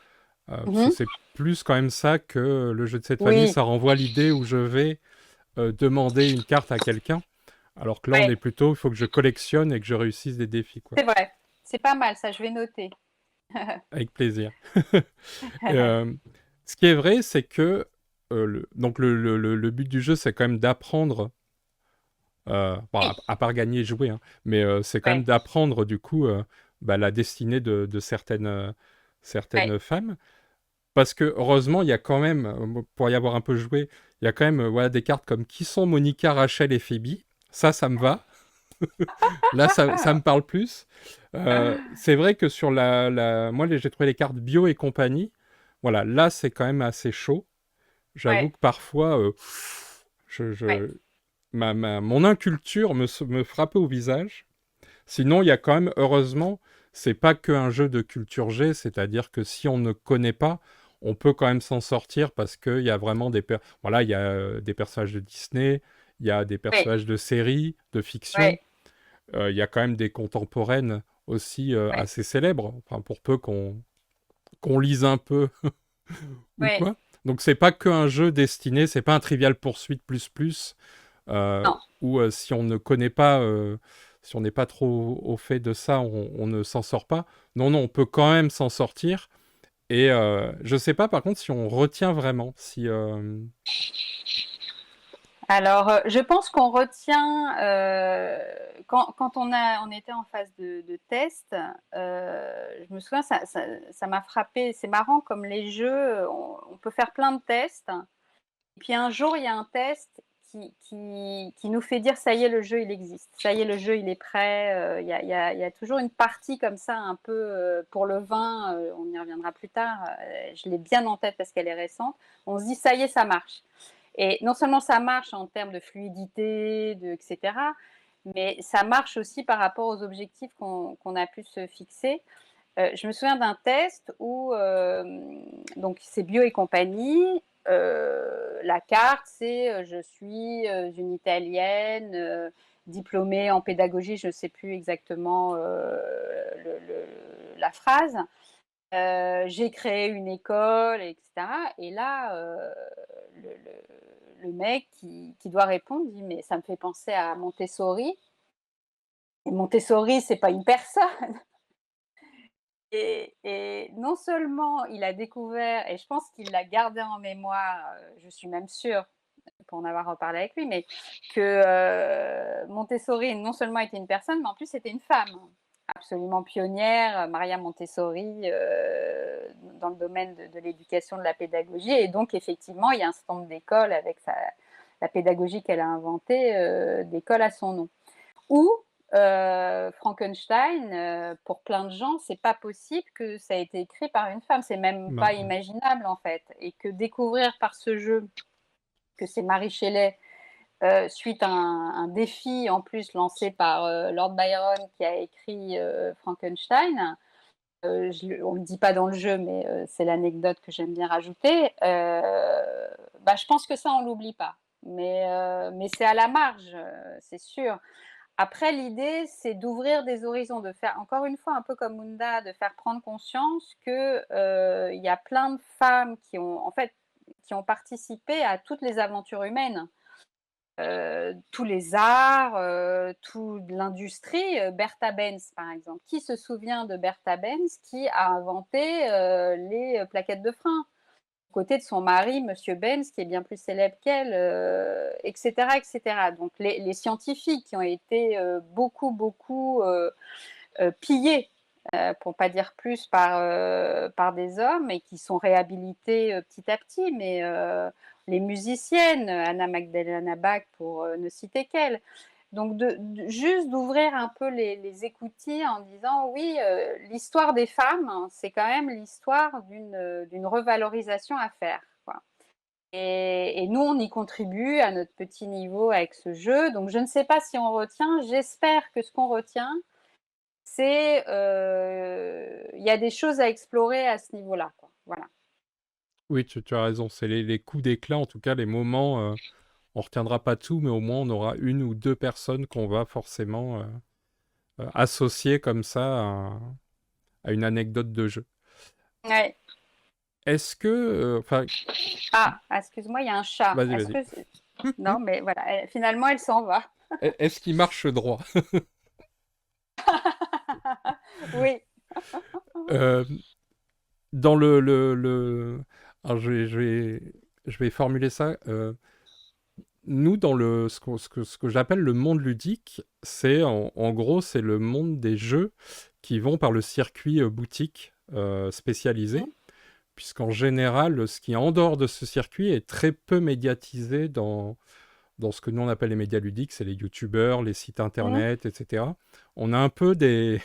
Speaker 1: Parce que
Speaker 2: Mhm.
Speaker 1: c'est plus quand même ça que le jeu de 7 familles,
Speaker 2: Oui,
Speaker 1: ça renvoie à l'idée où je vais demander une carte à quelqu'un. Alors que là, on
Speaker 2: ouais,
Speaker 1: est plutôt, il faut que je collectionne et que je réussisse des défis, quoi.
Speaker 2: c'est vrai. C'est pas mal, ça, je vais noter.
Speaker 1: Avec plaisir. Et, ce qui est vrai, c'est que donc le but du jeu, c'est quand même d'apprendre, bon,
Speaker 2: Oui,
Speaker 1: à part gagner et jouer, hein, mais c'est quand même
Speaker 2: ouais,
Speaker 1: d'apprendre du coup bah, la destinée de certaines,
Speaker 2: ouais.
Speaker 1: certaines femmes. Parce que heureusement, il y a quand même, pour y avoir un peu joué, il y a quand même voilà, des cartes comme qui sont Monica, Rachel et Phoebe. Ça me va. Là, ça me parle plus. C'est vrai que sur moi, j'ai trouvé les cartes bio et compagnie. Voilà, là, c'est quand même assez chaud. J'avoue
Speaker 2: Ouais,
Speaker 1: que parfois, je,
Speaker 2: ouais,
Speaker 1: je- mon inculture me frappait au visage. Sinon, il y a quand même, heureusement, c'est pas qu'un jeu de culture G, c'est-à-dire que si on ne connaît pas, on peut quand même s'en sortir parce qu'il y a vraiment voilà, il y a des personnages de Disney, il y a des
Speaker 2: ouais,
Speaker 1: personnages de séries, de fiction,
Speaker 2: ouais,
Speaker 1: il y a quand même des contemporaines aussi
Speaker 2: ouais,
Speaker 1: assez célèbres, enfin pour peu qu'on lise un peu ou
Speaker 2: ouais.
Speaker 1: quoi. Donc c'est pas qu'un jeu destiné, c'est pas un Trivial Poursuite plus
Speaker 2: Non.
Speaker 1: où si on ne connaît pas, si on n'est pas trop au fait de ça, on ne s'en sort pas. Non, non, on peut quand même s'en sortir. Et je sais pas par contre si on retient vraiment, si
Speaker 2: Alors, je pense qu'on retient, quand on était en phase de test, je me souviens, ça m'a frappé. C'est marrant comme les jeux, on peut faire plein de tests. Et puis un jour, il y a un test qui nous fait dire, ça y est, le jeu, il existe. Ça y est, le jeu, il est prêt. Il y a toujours une partie comme ça, un peu pour le vin, on y reviendra plus tard. Je l'ai bien en tête parce qu'elle est récente. On se dit, ça y est, ça marche. Et non seulement ça marche en termes de fluidité, etc., mais ça marche aussi par rapport aux objectifs qu'on a pu se fixer. Je me souviens d'un test où donc c'est bio et compagnie. La carte, c'est je suis une Italienne diplômée en pédagogie, je ne sais plus exactement la phrase. J'ai créé une école, etc. Et là, le, le mec qui doit répondre dit mais ça me fait penser à Montessori. Et Montessori, c'est pas une personne. Et non seulement il a découvert, et je pense qu'il l'a gardé en mémoire, je suis même sûre, pour en avoir reparlé avec lui, mais que Montessori non seulement était une personne, mais en plus c'était une femme absolument pionnière, Maria Montessori, dans le domaine de l'éducation, de la pédagogie. Et donc effectivement, il y a un certain nombre d'écoles avec la pédagogie qu'elle a inventée, d'écoles à son nom. Ou Frankenstein, pour plein de gens, c'est pas possible que ça ait été écrit par une femme. C'est même
Speaker 1: bah,
Speaker 2: pas imaginable en fait. Et que découvrir par ce jeu que c'est Marie Shelley, suite à un défi en plus lancé par Lord Byron qui a écrit Frankenstein. On ne le dit pas dans le jeu, mais c'est l'anecdote que j'aime bien rajouter. Bah, je pense que ça, on l'oublie pas. Mais c'est à la marge, c'est sûr. Après, l'idée, c'est d'ouvrir des horizons, de faire, encore une fois, un peu comme Munda, de faire prendre conscience que il y a plein de femmes qui ont, en fait, qui ont participé à toutes les aventures humaines, tous les arts, toute l'industrie. Bertha Benz, par exemple. Qui se souvient de Bertha Benz qui a inventé les plaquettes de frein? Côté de son mari, Monsieur Benz, qui est bien plus célèbre qu'elle, etc., etc. Donc les scientifiques qui ont été beaucoup pillés, pour ne pas dire plus, par des hommes et qui sont réhabilités petit à petit, mais les musiciennes, Anna Magdalena Bach, pour ne citer qu'elle. Donc juste d'ouvrir un peu les écoutilles en disant oui, l'histoire des femmes, hein, c'est quand même l'histoire d'une revalorisation à faire, quoi. Et nous, on y contribue à notre petit niveau avec ce jeu. Donc je ne sais pas si on retient, j'espère que ce qu'on retient, c'est il y a des choses à explorer à ce niveau-là, quoi. Voilà.
Speaker 1: oui, tu as raison, c'est les coups d'éclat, en tout cas les moments, on retiendra pas tout, mais au moins on aura une ou deux personnes qu'on va forcément associer comme ça à une anecdote de jeu.
Speaker 2: Ouais.
Speaker 1: Est-ce que, enfin,
Speaker 2: Ah, excuse-moi, il y a un chat.
Speaker 1: vas-y,
Speaker 2: Est-ce
Speaker 1: vas-y.
Speaker 2: que non, mais voilà, finalement, elle s'en va.
Speaker 1: Est-ce qu'il marche droit?
Speaker 2: Oui.
Speaker 1: Euh, dans alors je vais formuler ça. Nous, dans ce que j'appelle le monde ludique, c'est en gros, c'est le monde des jeux qui vont par le circuit boutique spécialisé, puisqu'en général, ce qui est en dehors de ce circuit est très peu médiatisé dans ce que nous on appelle les médias ludiques, c'est les youtubeurs, les sites
Speaker 2: Mmh.
Speaker 1: internet, etc. On a un peu des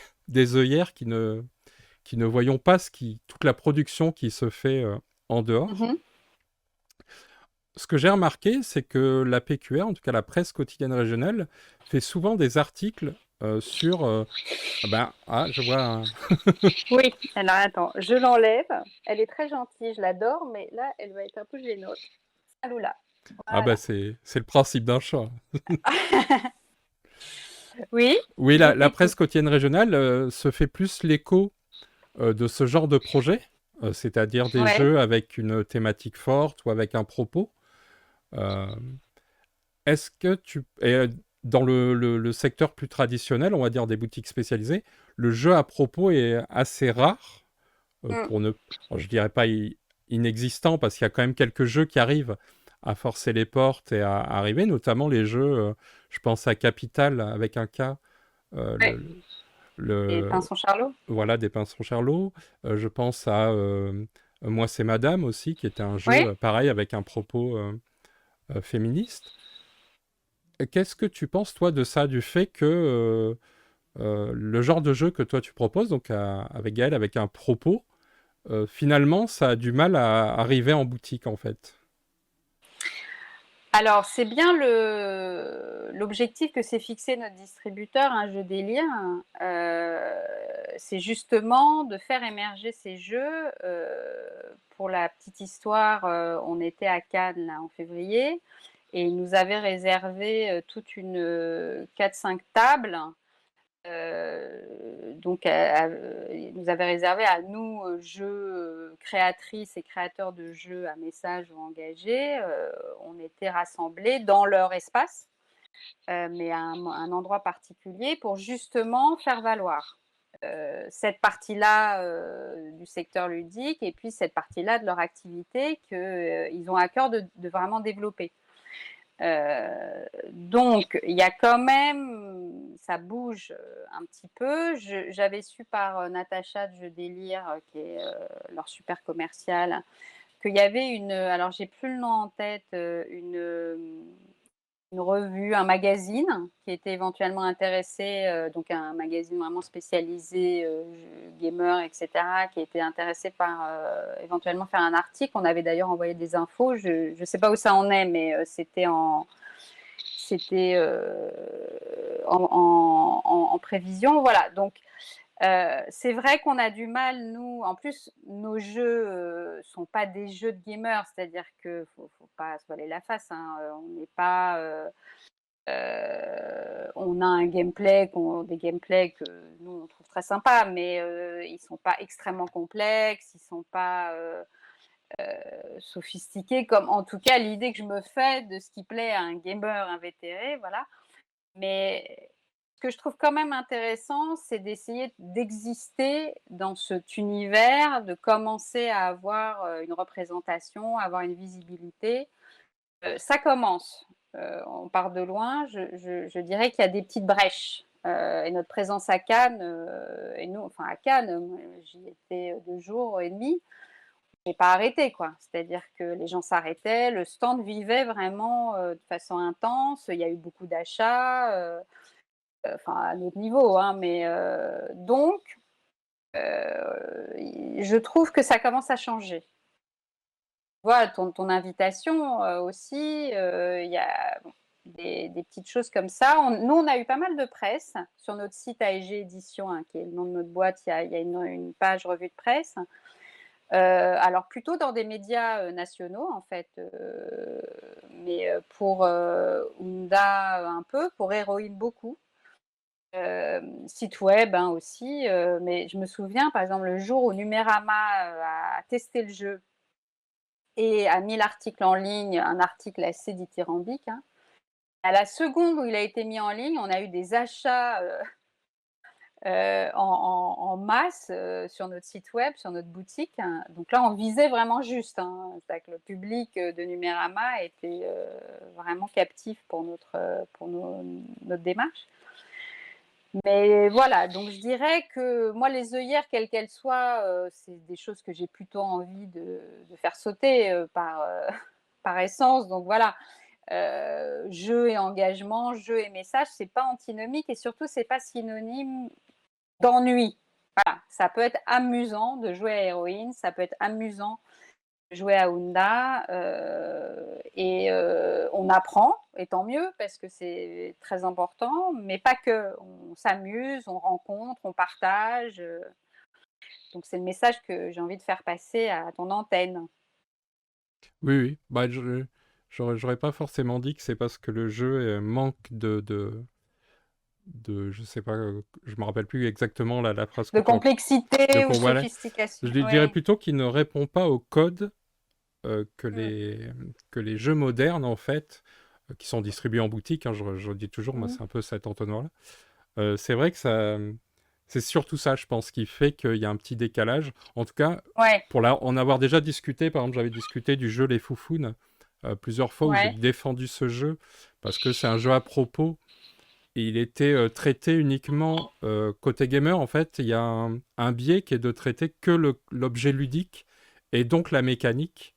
Speaker 1: œillères qui ne voyons pas toute la production qui se fait en dehors.
Speaker 2: Mmh.
Speaker 1: Ce que j'ai remarqué, c'est que la PQR, en tout cas la presse quotidienne régionale, fait souvent des articles sur... je vois
Speaker 2: Oui, alors attends, je l'enlève. Elle est très gentille, je l'adore, mais là, elle va être un peu gênante. Aloula.
Speaker 1: Ah bah
Speaker 2: Voilà.
Speaker 1: c'est le principe d'un chat.
Speaker 2: Oui,
Speaker 1: Oui,
Speaker 2: je
Speaker 1: la
Speaker 2: t'écoute.
Speaker 1: presse quotidienne régionale se fait plus l'écho de ce genre de projet, c'est-à-dire des
Speaker 2: Ouais.
Speaker 1: jeux avec une thématique forte ou avec un propos. Euh, Est-ce que dans le secteur plus traditionnel, on va dire des boutiques spécialisées, le jeu à propos est assez rare,
Speaker 2: Mmh.
Speaker 1: pour ne, bon, je dirais pas inexistant, parce qu'il y a quand même quelques jeux qui arrivent à forcer les portes et à arriver, notamment les jeux, je pense à Capital avec un K, euh,
Speaker 2: Ouais.
Speaker 1: le,
Speaker 2: Et
Speaker 1: le-
Speaker 2: Pinson Charlot.
Speaker 1: voilà, des Pinsons Charlot. Je pense à Moi c'est Madame aussi, qui était un jeu
Speaker 2: Oui.
Speaker 1: pareil avec un propos féministe. Qu'est-ce que tu penses, toi, de ça, du fait que le genre de jeu que toi tu proposes, donc avec Gaël, avec un propos, finalement, ça a du mal à arriver en boutique, en fait.
Speaker 2: Alors, c'est bien l'objectif que s'est fixé notre distributeur, un jeu délire. C'est justement de faire émerger ces jeux. Pour la petite histoire, on était à Cannes là, en février et il nous avait réservé toute une 4-5 tables. Donc, il nous avait réservé à nous, jeux, créatrices et créateurs de jeux à message ou engagés. On était rassemblés dans leur espace, mais à un endroit particulier pour justement faire valoir cette partie-là du secteur ludique et puis cette partie-là de leur activité qu'ils ont à cœur de vraiment développer. Donc, il y a quand même, ça bouge un petit peu. J'avais su par Natacha de Jeux Délire, qui est leur super commerciale, qu'il y avait alors j'ai plus le nom en tête, une revue, un magazine qui était éventuellement intéressé, donc un magazine vraiment spécialisé gamer, etc., qui était intéressé par éventuellement faire un article. On avait d'ailleurs envoyé des infos. Je ne sais pas où ça en est, mais c'était en prévision. Voilà, donc c'est vrai qu'on a du mal, nous. En plus, nos jeux sont pas des jeux de gamers, c'est-à-dire que faut pas se voiler la face. Hein, on n'est pas. On a des gameplays que nous on trouve très sympas, mais ils sont pas extrêmement complexes, ils sont pas sophistiqués comme en tout cas l'idée que je me fais de ce qui plaît à un gamer invétéré, voilà. Mais ce que je trouve quand même intéressant, c'est d'essayer d'exister dans cet univers, de commencer à avoir une représentation, avoir une visibilité. Ça commence. On part de loin. Je dirais qu'il y a des petites brèches. Et notre présence à Cannes, et nous, enfin à Cannes, j'y étais 2 jours et demi, j'ai pas arrêté quoi. C'est-à-dire que les gens s'arrêtaient, le stand vivait vraiment de façon intense. Il y a eu beaucoup d'achats. Enfin à notre niveau, hein, mais donc je trouve que ça commence à changer. Voilà, ton invitation aussi, il y a bon, des petites choses comme ça. Nous, on a eu pas mal de presse sur notre site AEG Édition, hein, qui est le nom de notre boîte. Il y a une page revue de presse. Alors plutôt dans des médias nationaux en fait, mais pour Unda un peu, pour Héroïne beaucoup. Site web hein, aussi, mais je me souviens par exemple le jour où Numérama a testé le jeu et a mis l'article en ligne, un article assez dithyrambique, hein. À la seconde où il a été mis en ligne, on a eu des achats en masse sur notre site web, sur notre boutique, hein. Donc là, on visait vraiment juste, hein. C'est-à-dire que le public de Numérama était vraiment captif pour notre démarche. Mais voilà, donc je dirais que moi, les œillères, quelles qu'elles soient, c'est des choses que j'ai plutôt envie de faire sauter par, par essence. Donc voilà. Jeu et engagement, jeu et message, c'est pas antinomique et surtout c'est pas synonyme d'ennui. Voilà, ça peut être amusant de jouer à Héroïne, ça peut être amusant de jouer à Ounda, on apprend et tant mieux parce que c'est très important, mais pas que. On s'amuse, on rencontre, on partage, donc c'est le message que j'ai envie de faire passer à ton antenne.
Speaker 1: Oui, oui. Bah, j'aurais pas forcément dit que c'est parce que le jeu manque je sais pas, je me rappelle plus exactement la phrase que
Speaker 2: De
Speaker 1: tu as.
Speaker 2: complexité ou
Speaker 1: Voilà.
Speaker 2: sophistication,
Speaker 1: Je lui dirais
Speaker 2: oui.
Speaker 1: plutôt qu'il ne répond pas au code
Speaker 2: Mmh.
Speaker 1: que les jeux modernes, en fait, qui sont distribués en boutique, hein, je le dis toujours, moi
Speaker 2: Mmh.
Speaker 1: c'est un peu cet entonnoir-là. C'est vrai que ça, c'est surtout ça, je pense, qui fait qu'il y a un petit décalage. En tout cas,
Speaker 2: Ouais,
Speaker 1: pour en avoir déjà discuté, par exemple, j'avais discuté du jeu Les Foufounes plusieurs fois où j'ai
Speaker 2: ouais,
Speaker 1: défendu ce jeu parce que c'est un jeu à propos et il était traité uniquement côté gamer. En fait, il y a un biais qui est de traiter que l'objet ludique et donc la mécanique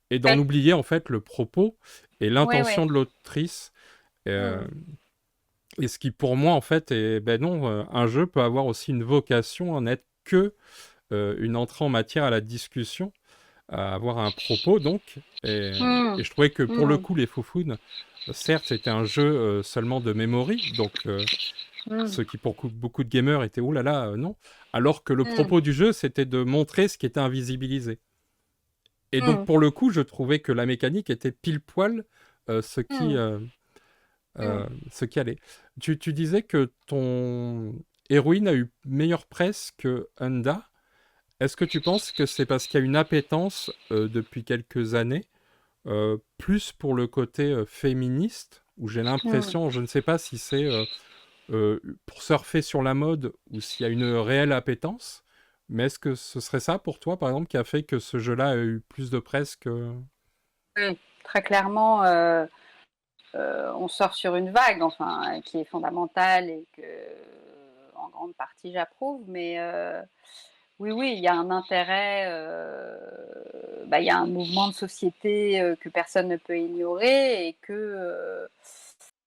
Speaker 1: et d'en
Speaker 2: ouais,
Speaker 1: oublier en fait le propos et
Speaker 2: ouais,
Speaker 1: l'intention
Speaker 2: ouais.
Speaker 1: de l'autrice. Euh,
Speaker 2: Mmh.
Speaker 1: et ce qui pour moi en fait est, ben non, un jeu peut avoir aussi une vocation à n'être que une entrée en matière à la discussion, à avoir un propos donc. Et
Speaker 2: Mmh.
Speaker 1: je trouvais que pour le
Speaker 2: Mmh.
Speaker 1: coup, les Foufounes, certes, c'était un jeu seulement de memory, donc
Speaker 2: Mmh.
Speaker 1: ce qui pour beaucoup de gamers était oulala, non. Alors que le
Speaker 2: Mmh.
Speaker 1: propos du jeu, c'était de montrer ce qui était invisibilisé. Et donc
Speaker 2: Mmh.
Speaker 1: pour le coup, je trouvais que la mécanique était pile poil euh, ce qui,
Speaker 2: Mmh.
Speaker 1: euh,
Speaker 2: Mmh.
Speaker 1: ce qui allait. Tu disais que ton héroïne a eu meilleure presse que Honda. Est-ce que tu penses que c'est parce qu'il y a une appétence depuis quelques années, plus pour le côté féministe, où j'ai
Speaker 2: Mmh.
Speaker 1: l'impression, je ne sais pas si c'est pour surfer sur la mode ou s'il y a une réelle appétence, mais est-ce que ce serait ça pour toi, par exemple, qui a fait que ce jeu-là a eu plus de presse que...
Speaker 2: Oui, très clairement, on sort sur une vague, enfin, qui est fondamentale et que, en grande partie, j'approuve. Mais oui, oui, il y a un intérêt, bah, il y a un mouvement de société que personne ne peut ignorer et que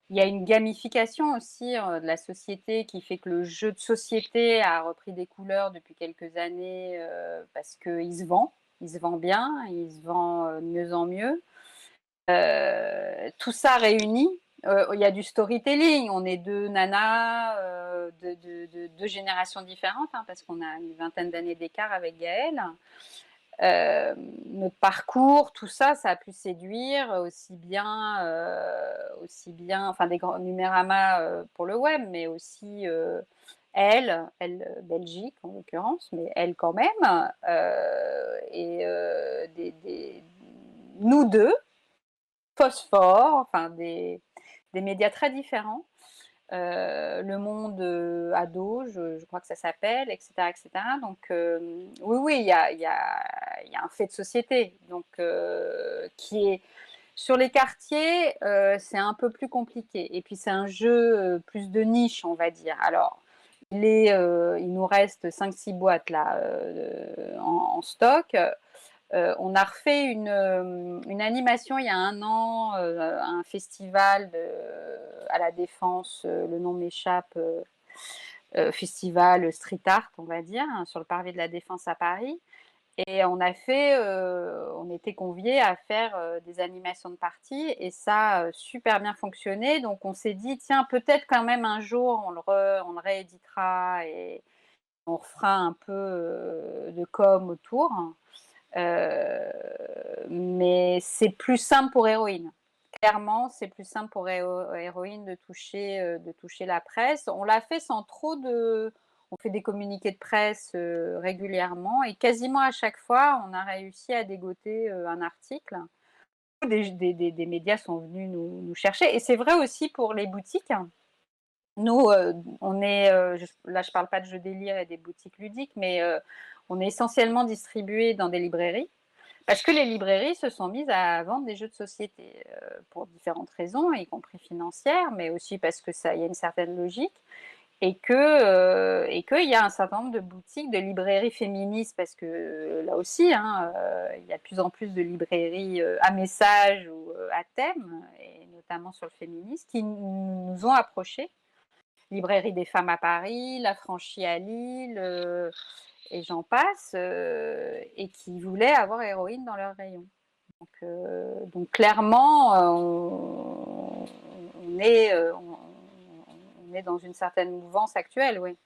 Speaker 2: il y a une gamification aussi de la société qui fait que le jeu de société a repris des couleurs depuis quelques années parce qu'il il se vend bien, il se vend de mieux en mieux. Tout ça réuni, il y a du storytelling. On est 2 nanas, de 2 générations différentes, hein, parce qu'on a une vingtaine d'années d'écart avec Gaëlle. Notre parcours, tout ça, ça a pu séduire aussi bien enfin des grands numéramas, pour le web, mais aussi, elle, Belgique en l'occurrence, mais elle quand même, des nous 2 Phosphore, enfin des médias très différents. Le Monde ado, je crois que ça s'appelle, et cetera. Donc, oui, oui, il y a un fait de société, donc, qui est sur les quartiers, c'est un peu plus compliqué. Et puis c'est un jeu plus de niche, on va dire. Alors, il nous reste 5-6 boîtes là en stock. On a refait une animation il y a un an, à un festival à la Défense, le nom m'échappe, festival street art, on va dire, hein, sur le parvis de la Défense à Paris. Et on était conviés à faire des animations de partie et ça a super bien fonctionné. Donc on s'est dit, tiens, peut-être quand même un jour on le rééditera et on refera un peu de com autour. Mais c'est plus simple pour Héroïne. Clairement, c'est plus simple pour Héroïne de toucher la presse. On l'a fait sans trop de on fait des communiqués de presse, régulièrement et quasiment à chaque fois, on a réussi à dégoter, un article. Des médias sont venus nous chercher et c'est vrai aussi pour les boutiques. Nous, on est, là je parle pas de jeux délire et des boutiques ludiques, mais on est essentiellement distribués dans des librairies. Parce que les librairies se sont mises à vendre des jeux de société, pour différentes raisons, y compris financières, mais aussi parce que ça il y a une certaine logique et qu'il y a un certain nombre de boutiques, de librairies féministes, parce que là aussi, hein, il y a de plus en plus de librairies à message ou à thème, et notamment sur le féminisme, qui nous ont approchés. Librairie des femmes à Paris, La Franchie à Lille, et j'en passe, et qui voulaient avoir Héroïne dans leur rayon. Donc clairement, on est dans une certaine mouvance actuelle, oui.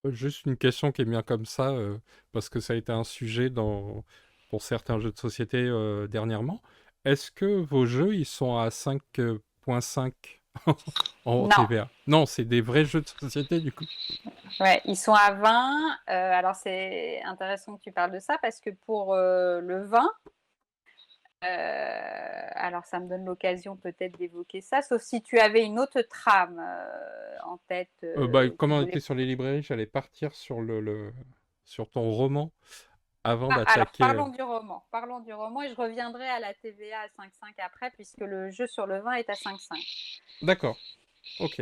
Speaker 1: Juste une question qui est bien comme ça, parce que ça a été un sujet pour certains jeux de société dernièrement. Est-ce que vos jeux, ils sont à 5,5 en
Speaker 2: Non,
Speaker 1: TVA? Non, c'est des vrais jeux de société du coup.
Speaker 2: ouais, ils sont à 20. Alors c'est intéressant que tu parles de ça parce que pour le vin, alors ça me donne l'occasion peut-être d'évoquer ça, sauf si tu avais une autre trame en tête que
Speaker 1: Comme
Speaker 2: tu
Speaker 1: on était
Speaker 2: voulais.
Speaker 1: sur les librairies, j'allais partir sur sur ton roman avant
Speaker 2: Ah, alors
Speaker 1: d'attaquer.
Speaker 2: parlons du roman. Parlons du roman et je reviendrai à la TVA à 5,5 après puisque le jeu sur le vin est à 5,5.
Speaker 1: D'accord, ok.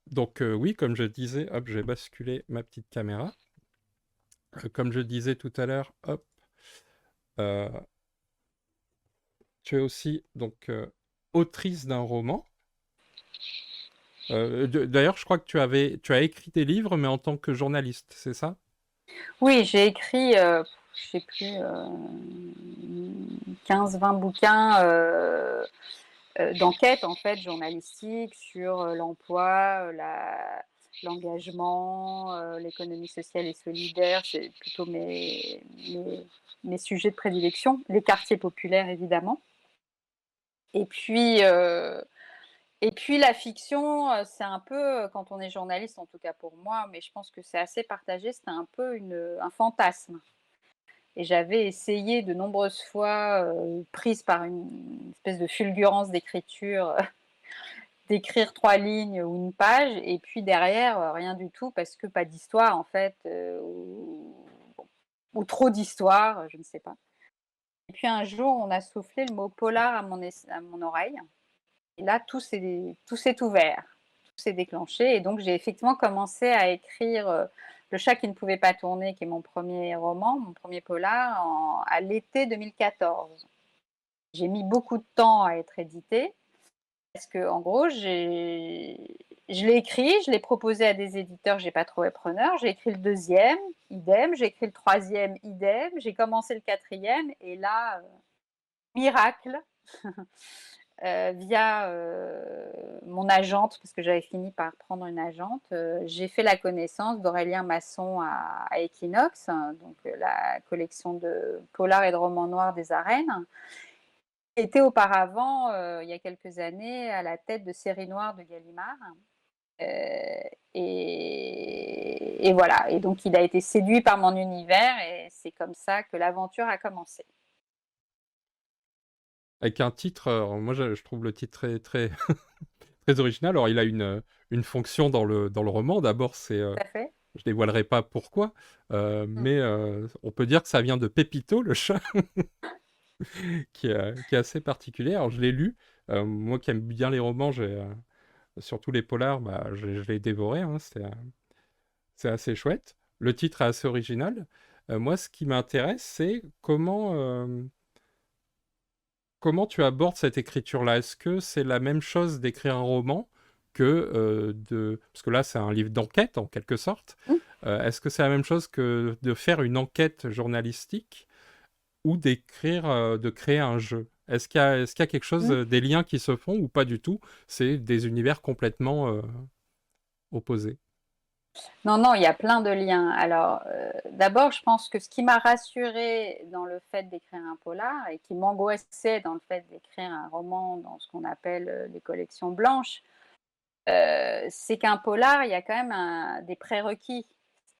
Speaker 1: Donc oui, comme je disais, hop, j'ai basculé ma petite caméra. Comme je disais tout à l'heure, hop, euh, tu es aussi donc autrice d'un roman. D'ailleurs, je crois que tu as écrit des livres, mais en tant que journaliste, c'est ça?
Speaker 2: Oui, j'ai écrit, je sais plus, 15-20 bouquins d'enquête en fait journalistique sur l'emploi, l'engagement, l'économie sociale et solidaire. C'est plutôt mes sujets de prédilection. Les quartiers populaires évidemment. Et puis, euh, et puis la fiction, c'est un peu, quand on est journaliste, en tout cas pour moi, mais je pense que c'est assez partagé, c'est un peu un fantasme. Et j'avais essayé de nombreuses fois, prise par une espèce de fulgurance d'écriture, d'écrire 3 lignes ou une page et puis derrière, rien du tout parce que pas d'histoire en fait, ou trop d'histoire, je ne sais pas. Et puis un jour, on a soufflé le mot polar à mon oreille et là tout s'est ouvert, tout s'est déclenché et donc j'ai effectivement commencé à écrire, Le chat qui ne pouvait pas tourner, qui est mon premier roman, mon premier polar à l'été 2014. J'ai mis beaucoup de temps à être édité parce que en gros, je l'ai écrit, je l'ai proposé à des éditeurs, j'ai pas trouvé preneur. J'ai écrit le deuxième, idem. J'ai écrit le troisième, idem. J'ai commencé le quatrième et là, miracle, via mon agente, parce que j'avais fini par prendre une agente, j'ai fait la connaissance d'Aurélien Masson à Equinox, hein, donc la collection de polars et de romans noirs des arènes. Était auparavant, il y a quelques années, à la tête de Série Noire de Gallimard. Et voilà. Et donc, il a été séduit par mon univers et c'est comme ça que l'aventure a commencé.
Speaker 1: Avec un titre, moi je trouve le titre très, très, très original. Alors, il a une fonction dans le roman. D'abord,
Speaker 2: Tout à fait.
Speaker 1: je dévoilerai pas pourquoi,
Speaker 2: Mm.
Speaker 1: mais on peut dire que ça vient de Pépito, le chat, qui est assez particulier. Alors, je l'ai lu. Moi qui aime bien les romans, surtout les polars, bah, je l'ai dévoré. Hein, c'est assez chouette. Le titre est assez original. Moi, ce qui m'intéresse, c'est comment tu abordes cette écriture-là. Est-ce que c'est la même chose d'écrire un roman que parce que là, c'est un livre d'enquête, en quelque sorte.
Speaker 2: Mm.
Speaker 1: Est-ce que c'est la même chose que de faire une enquête journalistique ou de créer un jeu? Est-ce qu'il y a quelque chose,
Speaker 2: Mm.
Speaker 1: des liens qui se font ou pas du tout? C'est des univers complètement opposés.
Speaker 2: Non, non, il y a plein de liens. Alors, d'abord, je pense que ce qui m'a rassurée dans le fait d'écrire un polar et qui m'angoissait dans le fait d'écrire un roman dans ce qu'on appelle les collections blanches, c'est qu'un polar, il y a quand même des prérequis.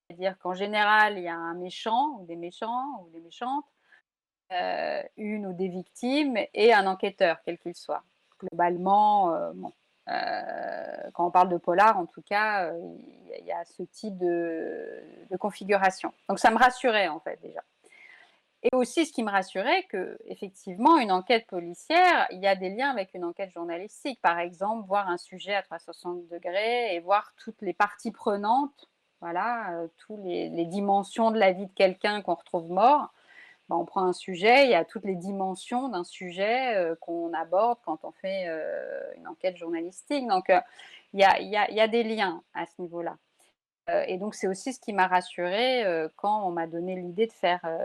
Speaker 2: C'est-à-dire qu'en général, il y a un méchant ou des méchants ou des méchantes, une ou des victimes et un enquêteur, quel qu'il soit. Globalement, bon, quand on parle de polar, en tout cas, il y a ce type de configuration. Donc ça me rassurait en fait déjà. Et aussi, ce qui me rassurait, que effectivement, une enquête policière, il y a des liens avec une enquête journalistique. Par exemple, voir un sujet à 360 degrés et voir toutes les parties prenantes, voilà, tous les dimensions de la vie de quelqu'un qu'on retrouve mort. Ben, on prend un sujet, il y a toutes les dimensions d'un sujet qu'on aborde quand on fait une enquête journalistique. Donc, il y a des liens à ce niveau-là. Et donc c'est aussi ce qui m'a rassurée, quand on m'a donné l'idée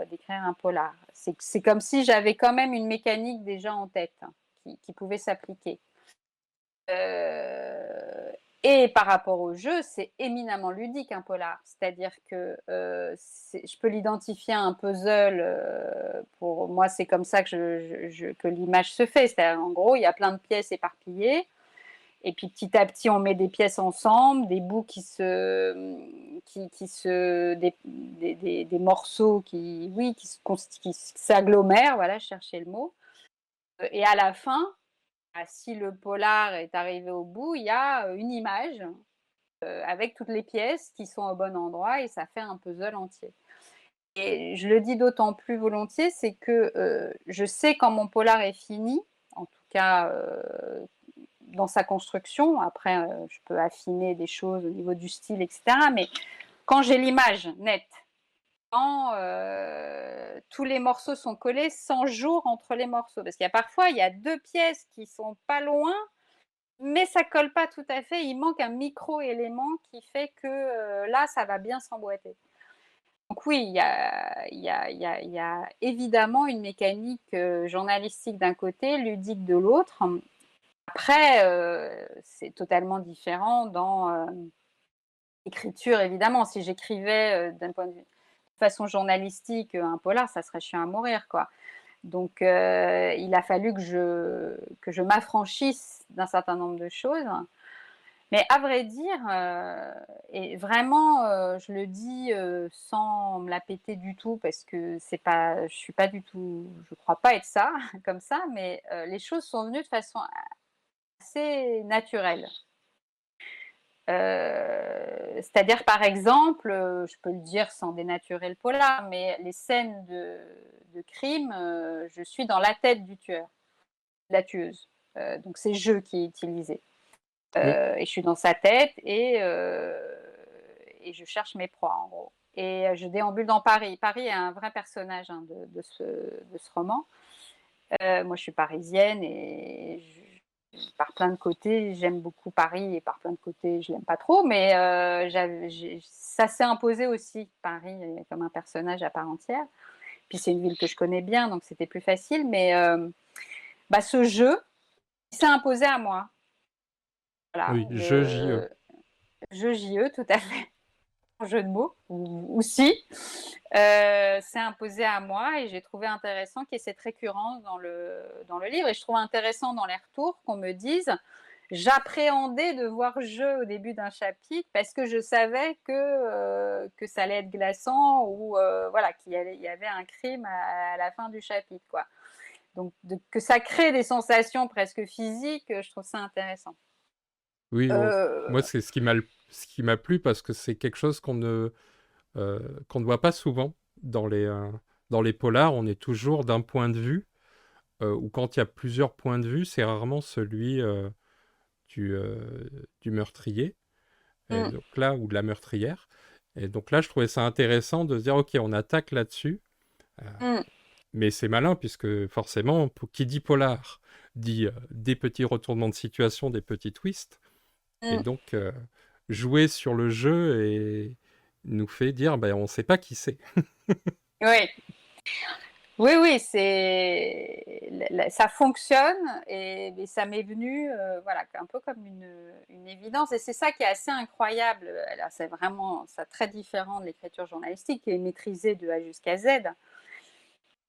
Speaker 2: d'écrire un polar. C'est comme si j'avais quand même une mécanique déjà en tête, hein, qui pouvait s'appliquer. Et par rapport au jeu, c'est éminemment ludique un polar. C'est-à-dire que, je peux l'identifier à un puzzle, pour moi, c'est comme ça que que l'image se fait. C'est-à-dire, en gros, il y a plein de pièces éparpillées et puis petit à petit, on met des pièces ensemble, des bouts des morceaux qui s'agglomèrent, voilà, je cherchais le mot. Et à la fin, si le polar est arrivé au bout, il y a une image avec toutes les pièces qui sont au bon endroit et ça fait un puzzle entier. Et je le dis d'autant plus volontiers, c'est que je sais quand mon polar est fini, en tout cas dans sa construction. Après, je peux affiner des choses au niveau du style, etc. Mais quand j'ai l'image nette, quand tous les morceaux sont collés, sans jour entre les morceaux, parce qu'il y a parfois, il y a deux pièces qui sont pas loin, mais ça colle pas tout à fait. Il manque un micro-élément qui fait que là, ça va bien s'emboîter. Donc oui, il y a évidemment une mécanique journalistique d'un côté, ludique de l'autre. Après, c'est totalement différent dans l'écriture, évidemment. Si j'écrivais d'un point de vue, de façon journalistique, un polar, ça serait chiant à mourir, quoi. Donc, il a fallu que je m'affranchisse d'un certain nombre de choses. Mais à vrai dire, et vraiment, je le dis sans me la péter du tout, parce que c'est pas, je suis pas du tout, je crois pas être ça, comme ça, mais les choses sont venues de façon assez naturelle. C'est-à-dire, par exemple, je peux le dire sans dénaturer le polar, mais les scènes de crime, je suis dans la tête du tueur, de la tueuse. Donc c'est je qui est utilisé.
Speaker 1: Oui,
Speaker 2: Et je suis dans sa tête et je cherche mes proies, en gros. Et je déambule dans Paris. Paris est un vrai personnage, hein, de ce roman. Moi, je suis parisienne et par plein de côtés, j'aime beaucoup Paris et par plein de côtés, je l'aime pas trop. Mais ça s'est imposé aussi, Paris, comme un personnage à part entière. Puis c'est une ville que je connais bien, donc c'était plus facile. Mais bah, ce jeu, il s'est imposé à moi. Voilà,
Speaker 1: oui, je JE.
Speaker 2: jeu JE, tout à fait, en jeu de mots, ou si. C'est imposé à moi et j'ai trouvé intéressant qu'il y ait cette récurrence dans le livre. Et je trouve intéressant dans les retours qu'on me dise j'appréhendais de voir jeu au début d'un chapitre parce que je savais que ça allait être glaçant ou voilà, il y avait un crime à la fin du chapitre, quoi. Donc, que ça crée des sensations presque physiques, je trouve ça intéressant.
Speaker 1: Oui, bon, moi,
Speaker 2: Euh,
Speaker 1: c'est ce qui m'a plu parce que c'est quelque chose qu'on ne voit pas souvent dans les polars. On est toujours d'un point de vue, ou quand il y a plusieurs points de vue, c'est rarement celui du, euh, du meurtrier. Et
Speaker 2: mm,
Speaker 1: donc là, ou de la meurtrière. Et donc là, je trouvais ça intéressant de se dire, ok, on attaque là-dessus. Euh,
Speaker 2: mm,
Speaker 1: mais c'est malin, puisque forcément, qui dit polar, dit des petits retournements de situation, des petits twists. Et
Speaker 2: mm.
Speaker 1: donc, jouer sur le jeu et nous fait dire, ben, on ne sait pas qui c'est.
Speaker 2: Oui, oui, oui, ça fonctionne et ça m'est venu, voilà, un peu comme une évidence. Et c'est ça qui est assez incroyable. Alors, c'est vraiment ça très différent de l'écriture journalistique qui est maîtrisée de A jusqu'à Z.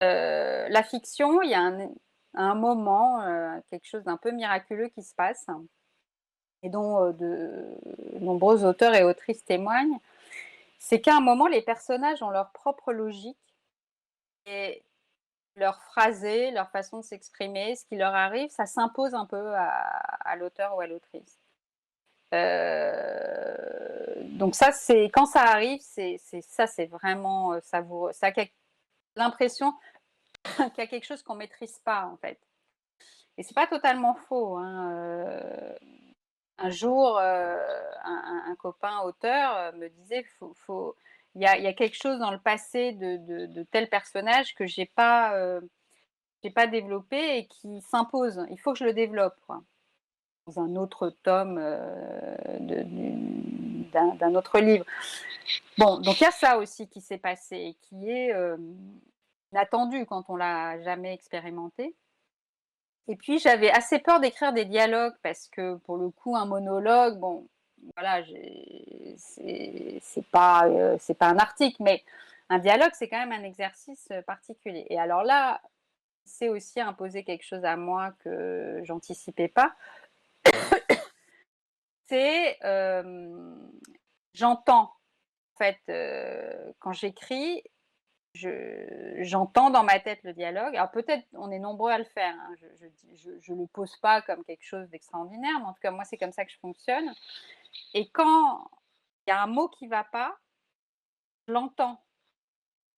Speaker 2: La fiction, il y a un moment, quelque chose d'un peu miraculeux qui se passe et dont de nombreux auteurs et autrices témoignent. C'est qu'à un moment, les personnages ont leur propre logique et leur phrasé, leur façon de s'exprimer, ce qui leur arrive, ça s'impose un peu à l'auteur ou à l'autrice. Donc ça, c'est quand ça arrive, c'est ça, c'est vraiment savoureux. Ça a l'impression qu'il y a quelque chose qu'on maîtrise pas, en fait. Et c'est pas totalement faux, hein, un jour, un copain auteur, me disait: «Faut il y a quelque chose dans le passé de tel personnage que j'ai pas développé et qui s'impose. Il faut que je le développe, quoi». Dans un autre tome, d'un autre livre. Bon, donc il y a ça aussi qui s'est passé et qui est, inattendu quand on l'a jamais expérimenté. Et puis j'avais assez peur d'écrire des dialogues parce que pour le coup un monologue, bon, voilà, c'est pas un article, mais un dialogue, c'est quand même un exercice, particulier. Et alors là, c'est aussi imposer quelque chose à moi que j'anticipais pas. C'est, j'entends en fait, quand j'écris, j'entends dans ma tête le dialogue. Alors peut-être on est nombreux à le faire, hein, je le pose pas comme quelque chose d'extraordinaire, mais en tout cas moi c'est comme ça que je fonctionne. Et quand il y a un mot qui va pas, je l'entends,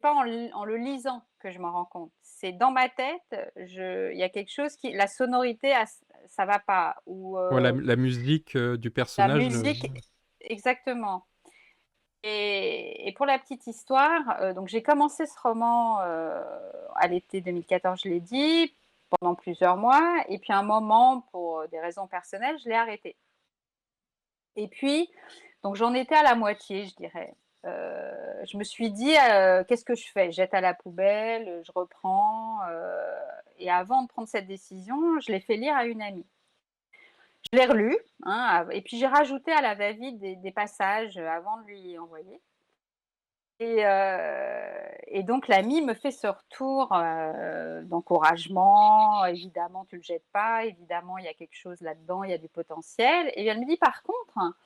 Speaker 2: pas en le lisant que je m'en rends compte. C'est dans ma tête, il y a quelque chose qui la sonorité a ça va pas ou,
Speaker 1: Ouais, la musique, du
Speaker 2: la
Speaker 1: personnage ne
Speaker 2: musique exactement. Et pour la petite histoire, donc j'ai commencé ce roman, à l'été 2014, je l'ai dit, pendant plusieurs mois et puis à un moment, pour, des raisons personnelles, je l'ai arrêté. Et puis, donc j'en étais à la moitié, je dirais. Je me suis dit: «Qu'est-ce que je fais? Je jette à la poubelle, je reprends?» Et avant de prendre cette décision, je l'ai fait lire à une amie. Je l'ai relu, hein, et puis j'ai rajouté à la va-vite des passages, avant de lui envoyer. Et donc l'amie me fait ce retour, d'encouragement. Évidemment, tu le jettes pas, évidemment, il y a quelque chose là-dedans, il y a du potentiel. Et elle me dit: «Par contre,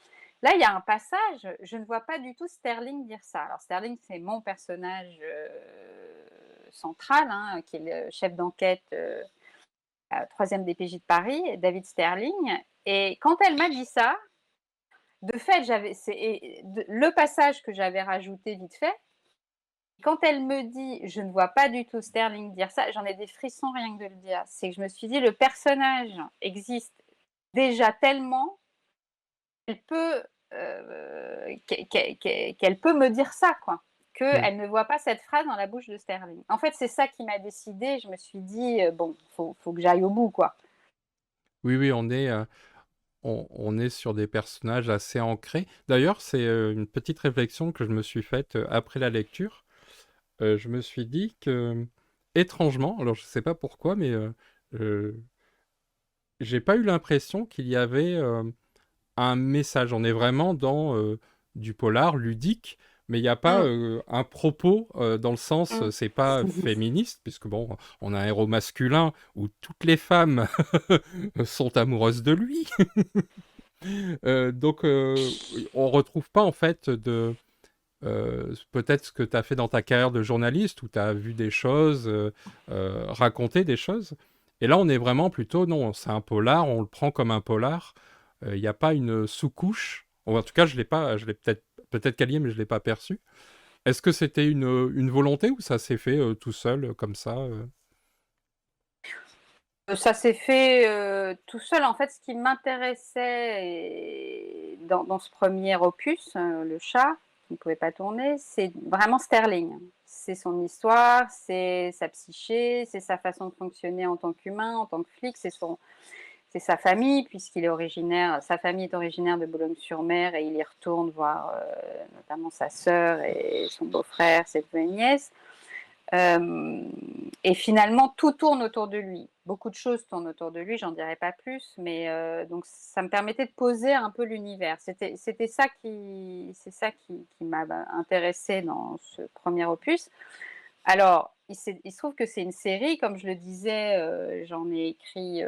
Speaker 2: là, il y a un passage, je ne vois pas du tout Sterling dire ça». Alors Sterling, c'est mon personnage, central, hein, qui est le chef d'enquête, 3e DPJ de Paris, David Sterling. Et quand elle m'a dit ça, de fait, le passage que j'avais rajouté vite fait, quand elle me dit: «Je ne vois pas du tout Sterling dire ça», j'en ai des frissons rien que de le dire. C'est que je me suis dit: «Le personnage existe déjà tellement qu'elle peut, qu'elle peut me dire ça, quoi».
Speaker 1: mmh.
Speaker 2: Qu'elle ne voit pas cette phrase dans la bouche de Sterling. En fait, c'est ça qui m'a décidée. Je me suis dit: «Bon, faut que j'aille au bout, quoi».
Speaker 1: Oui, oui, on est sur des personnages assez ancrés. D'ailleurs, c'est, une petite réflexion que je me suis faite, après la lecture. Je me suis dit que, étrangement, alors je sais pas pourquoi, mais, heu, j'ai pas eu l'impression qu'il y avait, un message. On est vraiment dans, du polar ludique, mais il y a pas,
Speaker 2: Mmh.
Speaker 1: un propos, dans le sens,
Speaker 2: Mmh.
Speaker 1: c'est pas féministe puisque bon, on a un héros masculin où toutes les femmes sont amoureuses de lui. Donc, on retrouve pas en fait peut-être ce que tu as fait dans ta carrière de journaliste où tu as vu des choses, raconté des choses. Et là, on est vraiment plutôt, non, c'est un polar, on le prend comme un polar. Il n'y a pas une sous-couche. Ou en tout cas, je l'ai pas, je l'ai peut-être qualifié, mais je l'ai pas perçu. Est-ce que c'était une volonté ou ça s'est fait tout seul, comme ça
Speaker 2: Ça s'est fait, tout seul. En fait, ce qui m'intéressait dans ce premier opus, Le Chat, qui ne pouvait pas tourner, c'est vraiment Sterling. C'est son histoire, c'est sa psyché, c'est sa façon de fonctionner en tant qu'humain, en tant que flic, c'est sa famille puisqu'il est originaire sa famille est originaire de Boulogne-sur-Mer et il y retourne voir, notamment sa sœur et son beau-frère, cette nouvelle nièce. Et finalement, tout tourne autour de lui. Beaucoup de choses tournent autour de lui, j'en dirai pas plus, mais donc ça me permettait de poser un peu l'univers. C'était ça qui m'a intéressée dans ce premier opus. Alors, il se trouve que c'est une série, comme je le disais, j'en ai écrit,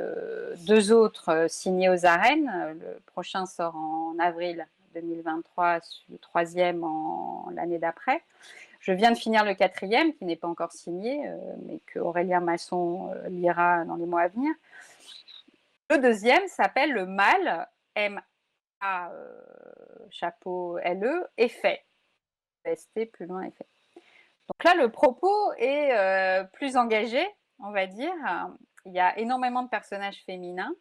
Speaker 2: 2 autres, signés aux arènes. Le prochain sort en avril 2023, le troisième l'année d'après. Je viens de finir le quatrième, qui n'est pas encore signé, mais que Aurélien Masson, lira dans les mois à venir. Le deuxième s'appelle Le Mal, M-A, chapeau L-E, Effet. EST, plus loin, Effet. Donc là, le propos est plus engagé, on va dire. Il y a énormément de personnages féminins.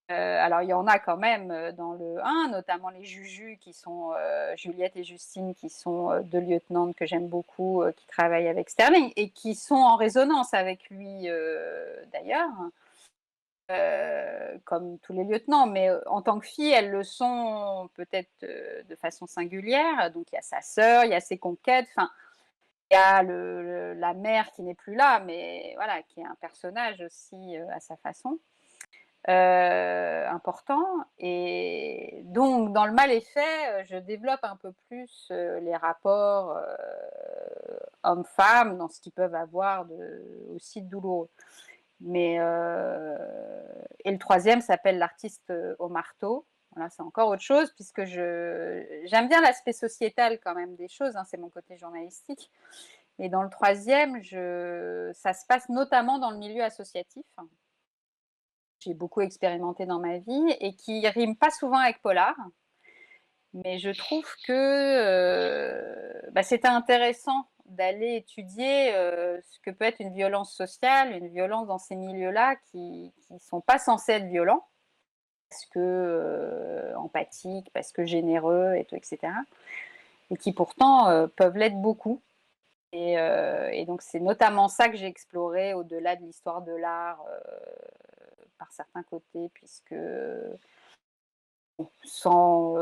Speaker 2: Alors il y en a quand même, dans le 1, notamment les Juju qui sont, Juliette et Justine qui sont, 2 lieutenantes que j'aime beaucoup, qui travaillent avec Sterling et qui sont en résonance avec lui, d'ailleurs, comme tous les lieutenants. Mais, en tant que fille, elles le sont peut-être, de façon singulière. Donc il y a sa sœur, il y a ses conquêtes, enfin, il y a la mère qui n'est plus là, mais voilà, qui est un personnage aussi, à sa façon. Important et donc dans Le Mal est fait, je développe un peu plus, les rapports, hommes-femmes dans ce qu'ils peuvent avoir aussi de douloureux. Mais et le troisième s'appelle L'artiste, au marteau. Voilà, c'est encore autre chose puisque j'aime bien l'aspect sociétal quand même des choses, hein, c'est mon côté journalistique et dans le troisième, ça se passe notamment dans le milieu associatif. J'ai beaucoup expérimenté dans ma vie et qui rime pas souvent avec polar. Mais je trouve que c'était intéressant d'aller étudier ce que peut être une violence sociale, une violence dans ces milieux-là qui ne sont pas censés être violents, parce que empathiques, parce que généreux, et tout, etc. Et qui pourtant peuvent l'être beaucoup. Et donc c'est notamment ça que j'ai exploré au-delà de l'histoire de l'art par certains côtés, puisque sans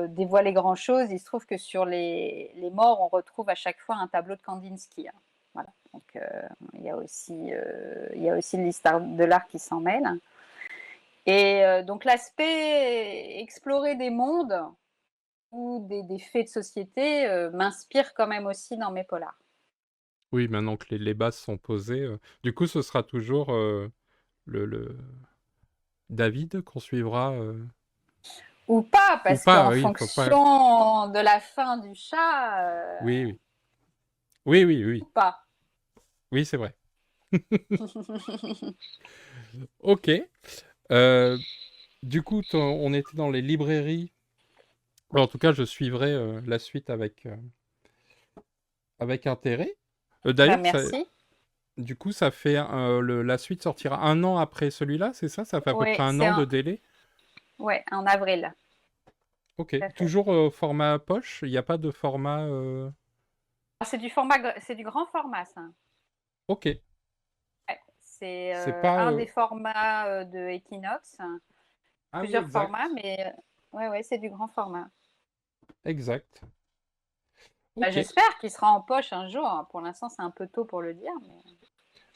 Speaker 2: dévoiler grand-chose, il se trouve que sur les morts, on retrouve à chaque fois un tableau de Kandinsky, hein. Voilà. Donc il y a aussi l'histoire de l'art qui s'en mêle. Et donc l'aspect explorer des mondes ou des faits de société m'inspire quand même aussi dans mes polars.
Speaker 1: Oui, maintenant que les bases sont posées, du coup, ce sera toujours le David qu'on suivra
Speaker 2: Ou pas,
Speaker 1: ou
Speaker 2: parce
Speaker 1: pas,
Speaker 2: qu'en
Speaker 1: oui, faut pas.
Speaker 2: fonction de la fin du chat,
Speaker 1: Oui, oui. Oui, oui,
Speaker 2: ou
Speaker 1: oui.
Speaker 2: pas.
Speaker 1: Oui, c'est vrai. Ok. Euh, du coup, on était dans les librairies. Bon, en tout cas, je suivrai la suite avec intérêt.
Speaker 2: Bah,
Speaker 1: D'ailleurs,
Speaker 2: merci.
Speaker 1: du coup, ça fait la suite sortira un an après celui-là, c'est ça? Ça fait à peu près
Speaker 2: Oui,
Speaker 1: un an de délai?
Speaker 2: ouais, en avril,
Speaker 1: Ok.
Speaker 2: tout à fait.
Speaker 1: Toujours format poche? Il n'y a pas de format.
Speaker 2: Alors, c'est du grand format, ça.
Speaker 1: Ok.
Speaker 2: Ouais, c'est
Speaker 1: C'est pas.
Speaker 2: un des formats de Equinox,
Speaker 1: Ah oui,
Speaker 2: plusieurs formats,
Speaker 1: exact.
Speaker 2: mais ouais, ouais, c'est du grand format.
Speaker 1: Exact.
Speaker 2: Bah,
Speaker 1: Ok.
Speaker 2: j'espère qu'il sera en poche un jour, hein. Pour l'instant, c'est un peu tôt pour le dire, mais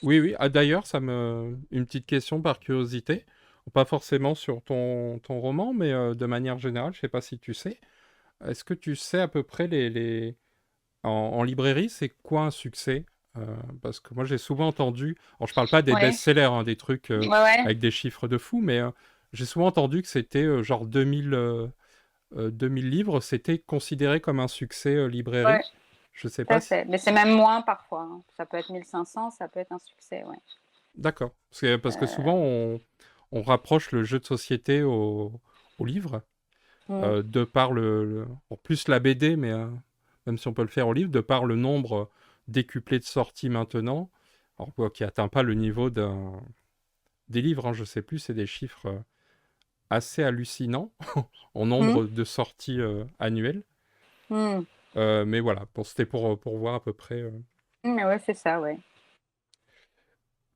Speaker 1: Oui, oui. Ah, d'ailleurs, une petite question par curiosité. Pas forcément sur ton roman, mais de manière générale, je sais pas si tu sais. Est-ce que tu sais à peu près en librairie, c'est quoi un succès? Euh, Parce que moi, j'ai souvent entendu, alors je parle pas des
Speaker 2: ouais,
Speaker 1: best-sellers, hein, des trucs
Speaker 2: ouais, ouais,
Speaker 1: avec des chiffres de fou, mais j'ai souvent entendu que c'était genre 2000 livres, c'était considéré comme un succès librairie.
Speaker 2: ouais,
Speaker 1: Je sais
Speaker 2: tout
Speaker 1: pas
Speaker 2: à
Speaker 1: si...
Speaker 2: fait. Mais c'est même moins parfois, hein. Ça peut être 1500, ça peut être un succès, ouais.
Speaker 1: D'accord. Parce que souvent, on rapproche le jeu de société au livre,
Speaker 2: Mm.
Speaker 1: de par en plus la BD, mais même si on peut le faire au livre, de par le nombre décuplé de sorties maintenant, alors quoi, qui atteint pas le niveau des livres, hein, je sais plus, c'est des chiffres assez hallucinants en
Speaker 2: Mm.
Speaker 1: nombre de sorties annuelles.
Speaker 2: Mm.
Speaker 1: Mais voilà, bon, c'était pour voir à peu près.
Speaker 2: Mm, ouais, c'est ça, ouais.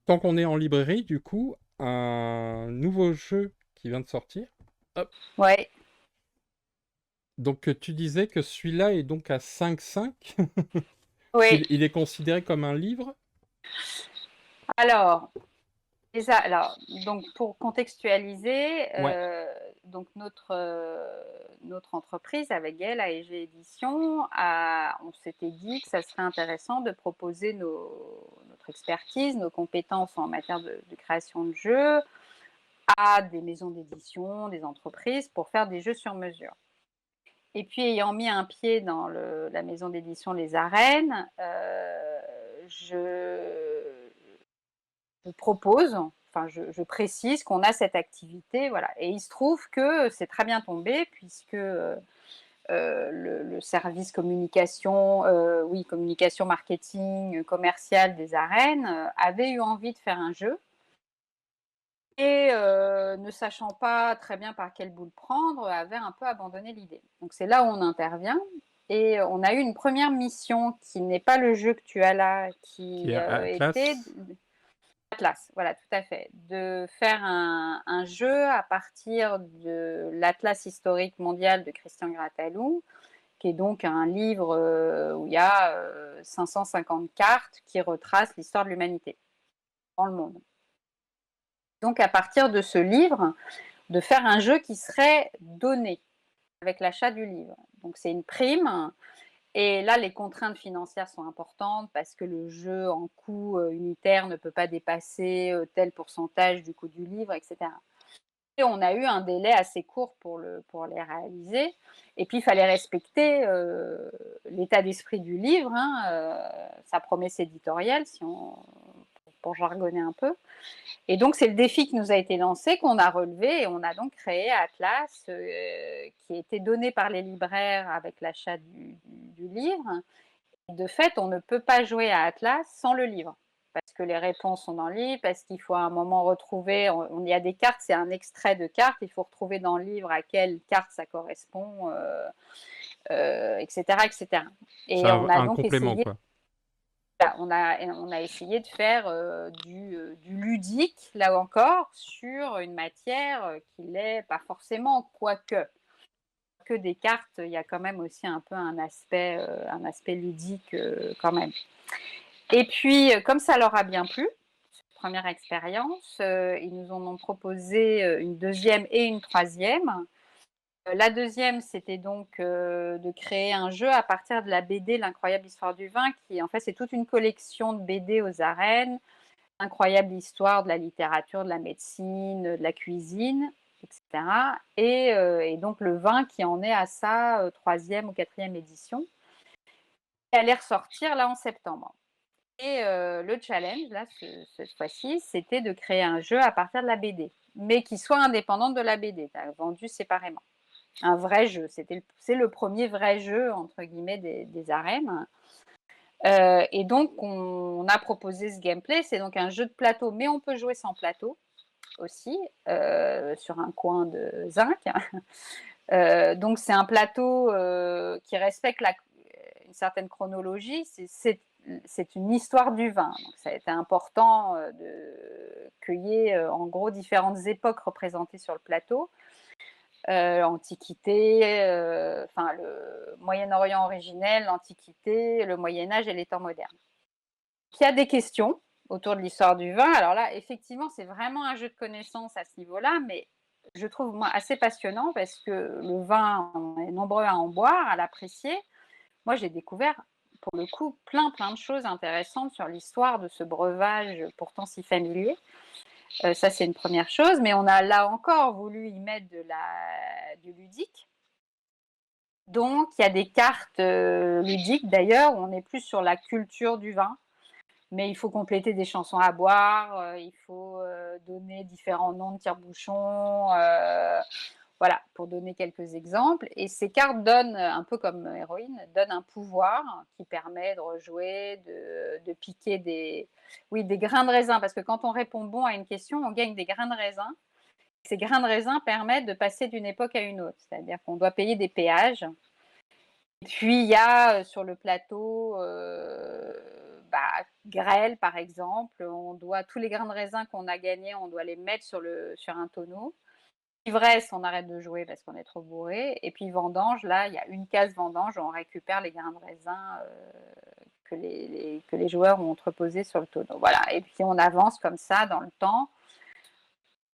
Speaker 1: Tant qu'on est en librairie, du coup, un nouveau jeu qui vient de sortir. Hop.
Speaker 2: Ouais,
Speaker 1: Donc tu disais que celui-là est donc à 5,5.
Speaker 2: oui.
Speaker 1: Il est considéré comme un livre?
Speaker 2: Alors, alors, donc pour contextualiser,
Speaker 1: Ouais.
Speaker 2: donc notre entreprise avec Gaël, AEG Éditions, on s'était dit que ça serait intéressant de proposer notre expertise, nos compétences en matière de création de jeux à des maisons d'édition, des entreprises pour faire des jeux sur mesure. Et puis ayant mis un pied dans la maison d'édition Les Arènes, je propose, enfin je précise qu'on a cette activité, voilà. Et il se trouve que c'est très bien tombé puisque le service communication, oui, communication, marketing, commercial des arènes, avait eu envie de faire un jeu et ne sachant pas très bien par quel bout le prendre, avait un peu abandonné l'idée. Donc c'est là où on intervient et on a eu une première mission qui n'est pas le jeu que tu as là,
Speaker 1: qui
Speaker 2: qui,
Speaker 1: est
Speaker 2: était
Speaker 1: Atlas.
Speaker 2: Atlas, voilà, tout à fait. De faire un jeu à partir de l'Atlas historique mondial de Christian Grattalou, qui est donc un livre où il y a 550 cartes qui retracent l'histoire de l'humanité dans le monde. Donc à partir de ce livre, de faire un jeu qui serait donné avec l'achat du livre. Donc c'est une prime. Et là, les contraintes financières sont importantes parce que le jeu en coût unitaire ne peut pas dépasser tel pourcentage du coût du livre, etc. Et on a eu un délai assez court pour les réaliser. Et puis, il fallait respecter l'état d'esprit du livre, hein, sa promesse éditoriale, pour jargonner un peu. Et donc, c'est le défi qui nous a été lancé, qu'on a relevé, et on a donc créé Atlas, qui a été donné par les libraires avec l'achat du livre. De fait, on ne peut pas jouer à Atlas sans le livre, parce que les réponses sont dans le livre, parce qu'il faut à un moment retrouver, il y a des cartes, c'est un extrait de carte, il faut retrouver dans le livre à quelle carte ça correspond, etc., etc.
Speaker 1: C'est
Speaker 2: Et on a
Speaker 1: un
Speaker 2: donc
Speaker 1: complément,
Speaker 2: essayé
Speaker 1: quoi.
Speaker 2: on a essayé de faire du ludique, là encore, sur une matière qui l'est pas forcément, quoique. Que des cartes, il y a quand même aussi un peu un aspect ludique quand même. Et puis, comme ça leur a bien plu, cette première expérience, ils nous en ont proposé une deuxième et une troisième. La deuxième, c'était donc de créer un jeu à partir de la BD L'incroyable histoire du vin, qui en fait c'est toute une collection de BD aux arènes, incroyable histoire de la littérature, de la médecine, de la cuisine, etc. Et donc le vin qui en est à sa troisième ou quatrième édition, qui allait ressortir là en septembre. Et le challenge, là, cette fois-ci, c'était de créer un jeu à partir de la BD, mais qui soit indépendante de la BD, vendu séparément. Un vrai jeu. C'est le premier vrai jeu, entre guillemets, des arènes. Et donc, on a proposé ce gameplay. C'est donc un jeu de plateau, mais on peut jouer sans plateau aussi, sur un coin de zinc. Donc, c'est un plateau qui respecte une certaine chronologie. C'est une histoire du vin. Donc, ça a été important qu'il y ait en gros différentes époques représentées sur le plateau. L'Antiquité, enfin le Moyen-Orient originel, l'Antiquité, le Moyen-Âge et les temps modernes. Il y a des questions autour de l'histoire du vin. Alors là, effectivement, c'est vraiment un jeu de connaissances à ce niveau-là, mais je trouve moi assez passionnant parce que le vin, on est nombreux à en boire, à l'apprécier. Moi, j'ai découvert pour le coup plein de choses intéressantes sur l'histoire de ce breuvage pourtant si familier. Ça, c'est une première chose, mais on a là encore voulu y mettre du ludique. Donc, il y a des cartes ludiques d'ailleurs, où on est plus sur la culture du vin, mais il faut compléter des chansons à boire, il faut donner différents noms de tire-bouchons, voilà, pour donner quelques exemples. Et ces cartes donnent, un peu comme Héroïne, donnent un pouvoir qui permet de rejouer, de piquer des grains de raisin, parce que quand on répond bon à une question, on gagne des grains de raisin. Ces grains de raisin permettent de passer d'une époque à une autre, c'est-à-dire qu'on doit payer des péages. Et puis il y a sur le plateau grêle par exemple, tous les grains de raisin qu'on a gagnés, on doit les mettre sur un tonneau. Ivresse, on arrête de jouer parce qu'on est trop bourré. Et puis vendange, là, il y a une case vendange où on récupère les grains de raisin que les joueurs ont entreposés sur le tonneau. Voilà. Et puis on avance comme ça dans le temps.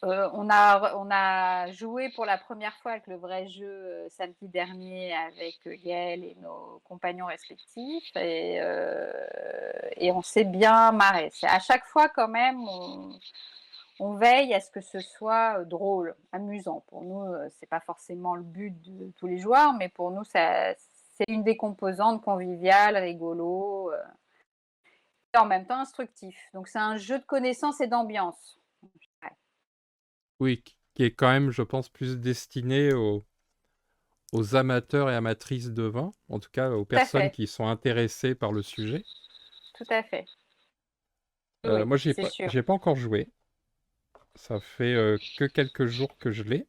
Speaker 2: On a joué pour la première fois avec le vrai jeu samedi dernier avec Gaël et nos compagnons respectifs et on s'est bien marré. À chaque fois quand même, on veille à ce que ce soit drôle, amusant. Pour nous, c'est pas forcément le but de tous les joueurs, mais pour nous, c'est une des composantes conviviales, rigolo et en même temps instructif. Donc c'est un jeu de connaissances et d'ambiance. Ouais.
Speaker 1: Oui, qui est quand même, je pense, plus destiné aux amateurs et amatrices de vin, en tout cas aux
Speaker 2: Tout à
Speaker 1: personnes
Speaker 2: fait,
Speaker 1: qui sont intéressées par le sujet.
Speaker 2: tout à fait. Oui, oui,
Speaker 1: Moi,
Speaker 2: c'est sûr.
Speaker 1: j'ai pas encore joué. Ça fait que quelques jours que je l'ai,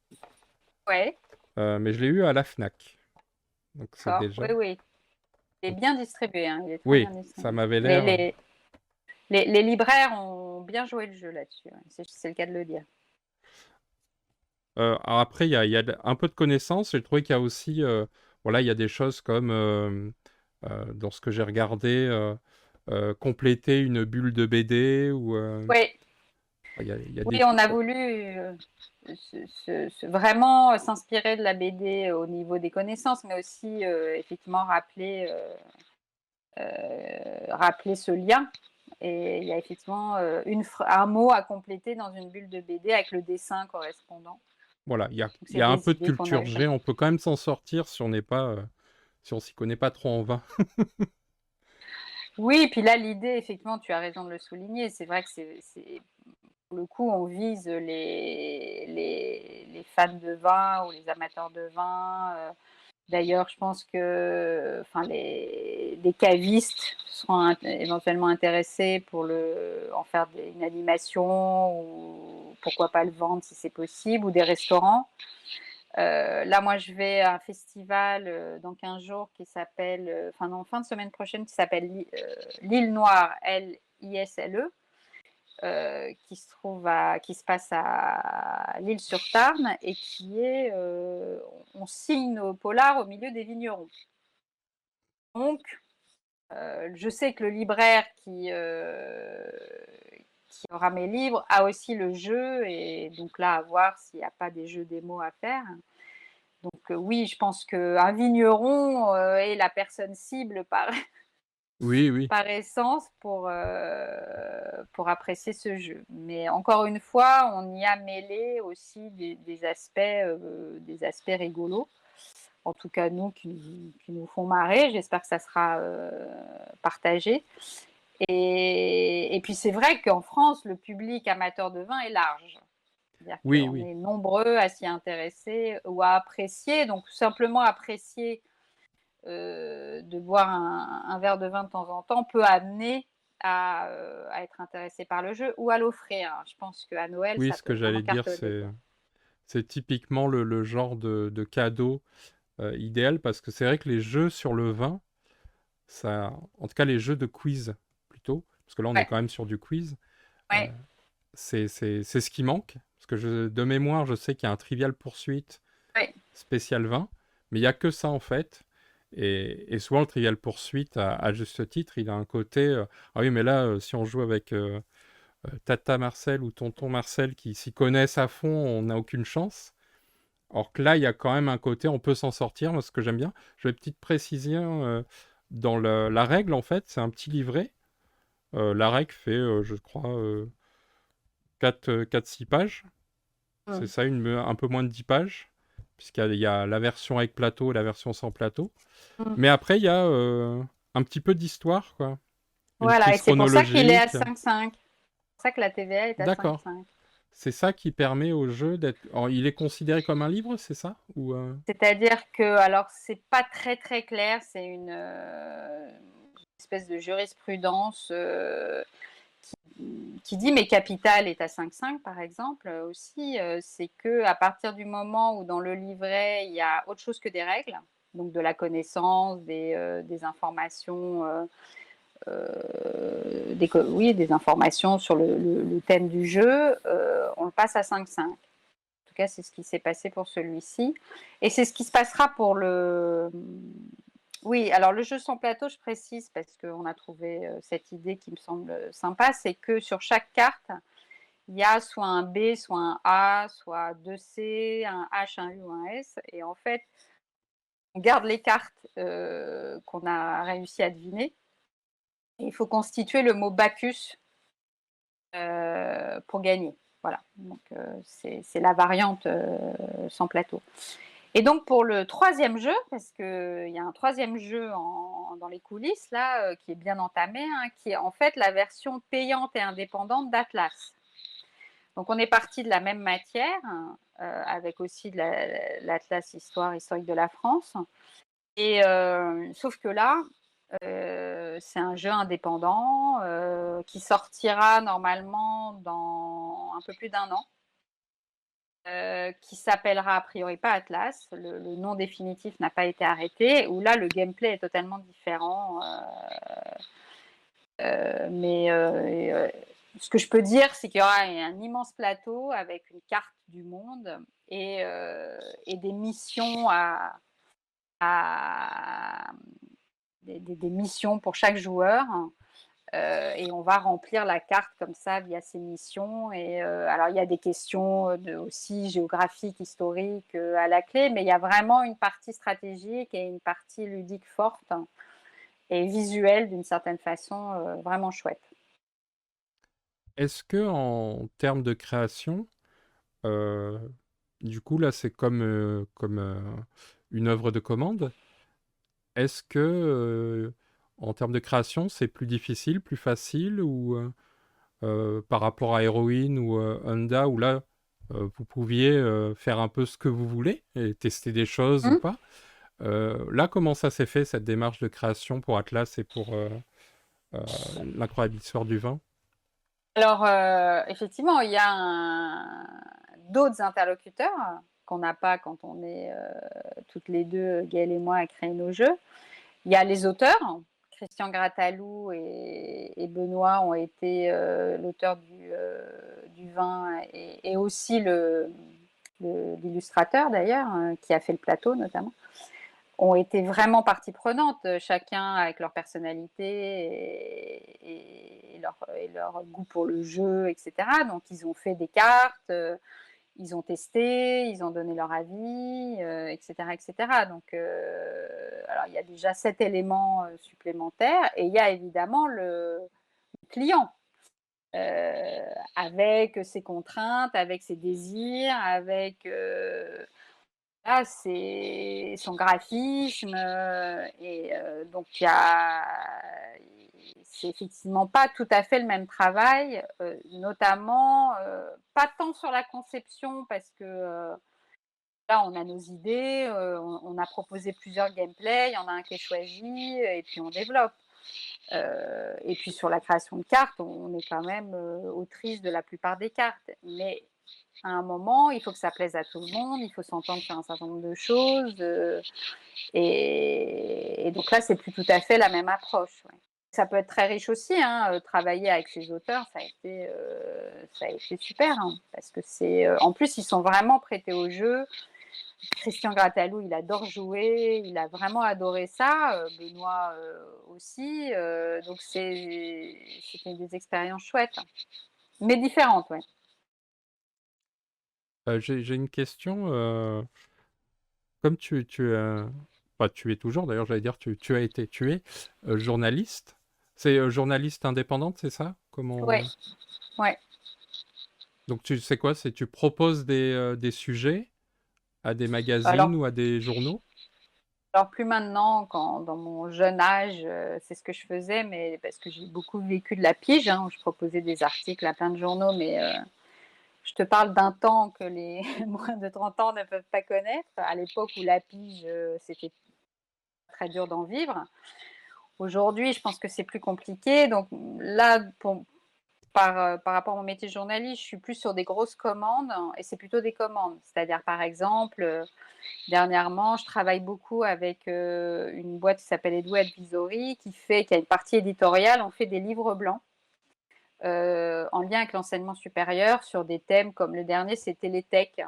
Speaker 2: Ouais,
Speaker 1: mais je l'ai eu à la Fnac. Donc c'est
Speaker 2: d'accord. Oui,
Speaker 1: déjà.
Speaker 2: oui. Il est bien distribué, hein, il est très
Speaker 1: Oui,
Speaker 2: bien
Speaker 1: ça
Speaker 2: distribué.
Speaker 1: m'avait
Speaker 2: Les,
Speaker 1: l'air.
Speaker 2: les, les libraires ont bien joué le jeu là-dessus, ouais. C'est le cas de le dire.
Speaker 1: Alors après, il y a un peu de connaissances. J'ai trouvé qu'il y a aussi, voilà, il y a des choses comme dans ce que j'ai regardé, compléter une bulle de BD ou
Speaker 2: Oui,
Speaker 1: il y a
Speaker 2: oui,
Speaker 1: des
Speaker 2: on
Speaker 1: trucs.
Speaker 2: a voulu vraiment s'inspirer de la BD au niveau des connaissances, mais aussi effectivement rappeler ce lien. Et il y a effectivement un mot à compléter dans une bulle de BD avec le dessin correspondant.
Speaker 1: Voilà,
Speaker 2: Donc
Speaker 1: il y
Speaker 2: c'est
Speaker 1: a un
Speaker 2: des
Speaker 1: peu de
Speaker 2: idées qu'on a
Speaker 1: culture
Speaker 2: eues.
Speaker 1: G. On peut quand même s'en sortir si on n'est pas, si on s'y connaît pas trop en vin.
Speaker 2: Oui, puis là, l'idée, effectivement, tu as raison de le souligner. C'est vrai que pour le coup, on vise les fans de vin ou les amateurs de vin. D'ailleurs, je pense que enfin, les cavistes seront éventuellement intéressés pour en faire une animation ou pourquoi pas le vendre si c'est possible, ou des restaurants. Là, moi, je vais à un festival dans 15 jours qui s'appelle, enfin non, fin de semaine prochaine, qui s'appelle l'île Noire, Lisle, qui se passe à l'île-sur-Tarn et qui est, on signe nos polars au milieu des vignerons. Donc, je sais que le libraire qui aura mes livres a aussi le jeu, et donc là, à voir s'il n'y a pas des jeux démo à faire. Donc oui, je pense qu'un vigneron est la personne cible
Speaker 1: Oui, oui.
Speaker 2: par essence pour apprécier ce jeu. Mais encore une fois, on y a mêlé aussi des aspects rigolos. En tout cas, nous, qui nous font marrer. J'espère que ça sera partagé. Et puis, c'est vrai qu'en France, le public amateur de vin est large. C'est-à-dire
Speaker 1: Oui,
Speaker 2: qu'on
Speaker 1: oui.
Speaker 2: est nombreux à s'y intéresser ou à apprécier. Donc, simplement apprécier de boire un verre de vin de temps en temps peut amener à être intéressé par le jeu ou à l'offrir. Je pense qu'à Noël,
Speaker 1: Oui,
Speaker 2: ça
Speaker 1: ce que
Speaker 2: peut vraiment
Speaker 1: j'allais dire,
Speaker 2: cartonner, quoi.
Speaker 1: c'est typiquement le genre de cadeau idéal parce que c'est vrai que les jeux sur le vin, ça, en tout cas les jeux de quiz plutôt, parce que là on est
Speaker 2: Ouais,
Speaker 1: quand même sur du quiz, euh,
Speaker 2: ouais,
Speaker 1: c'est ce qui manque. Parce que de mémoire, je sais qu'il y a un Trivial Poursuite
Speaker 2: ouais.
Speaker 1: spécial vin, mais il n'y a que ça en fait. Et souvent le Trivial Poursuite, à juste titre, il a un côté ah oui, mais là, si on joue avec Tata Marcel ou Tonton Marcel qui s'y connaissent à fond, on n'a aucune chance. Alors que là, il y a quand même un côté, on peut s'en sortir. Moi, ce que j'aime bien, je vais petite précision dans la règle, en fait, c'est un petit livret. La règle fait, je crois, 4-6 pages. C'est
Speaker 2: Mm.
Speaker 1: ça, un peu moins de 10 pages, puisqu'il y a la version avec plateau et la version sans plateau.
Speaker 2: Mm.
Speaker 1: Mais après, il y a un petit peu d'histoire, quoi. Une
Speaker 2: Voilà, et
Speaker 1: prise
Speaker 2: c'est pour ça qu'il est à
Speaker 1: chronologique.
Speaker 2: 5,5. C'est pour ça que la TVA est à
Speaker 1: D'accord.
Speaker 2: 5,5.
Speaker 1: C'est ça qui permet au jeu d'être. Alors, il est considéré comme un livre, c'est ça? Ou
Speaker 2: C'est-à-dire que, alors, c'est pas très très clair, c'est espèce de jurisprudence qui dit, mais Capital est à 5,5 par exemple aussi, c'est que à partir du moment où dans le livret il y a autre chose que des règles, donc de la connaissance, des informations, oui, des informations sur le thème du jeu, on le passe à 5,5. En tout cas, c'est ce qui s'est passé pour celui-ci. Et c'est ce qui se passera pour le. Oui, alors le jeu sans plateau, je précise, parce qu'on a trouvé cette idée qui me semble sympa, c'est que sur chaque carte, il y a soit un B, soit un A, soit deux C, un H, un U, un S. Et en fait, on garde les cartes qu'on a réussi à deviner. Et il faut constituer le mot Bacchus pour gagner. Voilà, donc c'est la variante sans plateau. Et donc pour le troisième jeu, parce qu'il y a un troisième jeu dans les coulisses, là, qui est bien entamé, hein, qui est en fait la version payante et indépendante d'Atlas. Donc on est parti de la même matière, avec aussi de l'atlas historique de la France et sauf que là, c'est un jeu indépendant, qui sortira normalement dans un peu plus d'1 an, qui s'appellera a priori pas Atlas. Le nom définitif n'a pas été arrêté, où là le gameplay est totalement différent, mais ce que je peux dire, c'est qu'il y aura un immense plateau avec une carte du monde et des missions à des missions pour chaque joueur. Et on va remplir la carte comme ça via ces missions. Et alors il y a des questions aussi géographiques, historiques à la clé, mais il y a vraiment une partie stratégique et une partie ludique forte et visuelle d'une certaine façon, vraiment chouette.
Speaker 1: Est-ce que en termes de création, euh, du coup là c'est comme une œuvre de commande, est-ce que en termes de création c'est plus difficile, plus facile ou par rapport à Heroine ou Honda où là vous pouviez faire un peu ce que vous voulez et tester des choses ou
Speaker 2: Mmh.
Speaker 1: pas? Là, comment ça s'est fait, cette démarche de création pour Atlas et pour euh, l'incroyable histoire du vin?
Speaker 2: Alors, effectivement, il y a d'autres interlocuteurs qu'on n'a pas quand on est toutes les deux, Gaëlle et moi, à créer nos jeux. Il y a les auteurs. Christian Gratalou et Benoît ont été l'auteur du vin et aussi l'illustrateur d'ailleurs, qui a fait le plateau notamment, ont été vraiment partie prenante, chacun avec leur personnalité et leur goût pour le jeu, etc. Donc ils ont fait des cartes, ils ont testé, ils ont donné leur avis, etc., etc. Donc, alors il y a déjà cet élément supplémentaire et il y a évidemment le client avec ses contraintes, avec ses désirs, avec là, c'est son graphisme et donc c'est effectivement pas tout à fait le même travail, notamment, pas tant sur la conception parce que, là, on a nos idées, on a proposé plusieurs gameplays, il y en a un qui est choisi et puis on développe. Et puis sur la création de cartes, on est quand même, autrice de la plupart des cartes. Mais à un moment, il faut que ça plaise à tout le monde, il faut s'entendre sur un certain nombre de choses, et donc là, c'est plus tout à fait la même approche, ouais. Ça peut être très riche aussi, hein, travailler avec ces auteurs, ça a été super, hein, parce que c'est, en plus, ils sont vraiment prêtés au jeu. Christian Gratalou, il adore jouer, il a vraiment adoré ça, Benoît, aussi, donc c'était des expériences chouettes, mais différentes, ouais.
Speaker 1: J'ai une question. Comme bah, tu es toujours, d'ailleurs, j'allais dire, tu as été, tu es journaliste. C'est journaliste indépendante, c'est ça?
Speaker 2: Ouais,
Speaker 1: Comment...
Speaker 2: ouais.
Speaker 1: Donc, tu sais quoi? C'est tu proposes des sujets à des magazines
Speaker 2: Alors
Speaker 1: ou à des journaux?
Speaker 2: alors plus maintenant, quand dans mon jeune âge, c'est ce que je faisais, mais parce que j'ai beaucoup vécu de la pige, hein, où je proposais des articles à plein de journaux, mais je te parle d'un temps que les moins de 30 ans ne peuvent pas connaître. À l'époque où la pige, c'était très dur d'en vivre. Aujourd'hui, je pense que c'est plus compliqué. Donc là, par rapport à mon métier de journaliste, je suis plus sur des grosses commandes et c'est plutôt des commandes. C'est-à-dire, par exemple, dernièrement, je travaille beaucoup avec une boîte qui s'appelle Edu Advisory, qui a une partie éditoriale. On fait des livres blancs en lien avec l'enseignement supérieur sur des thèmes comme le dernier, c'était les techs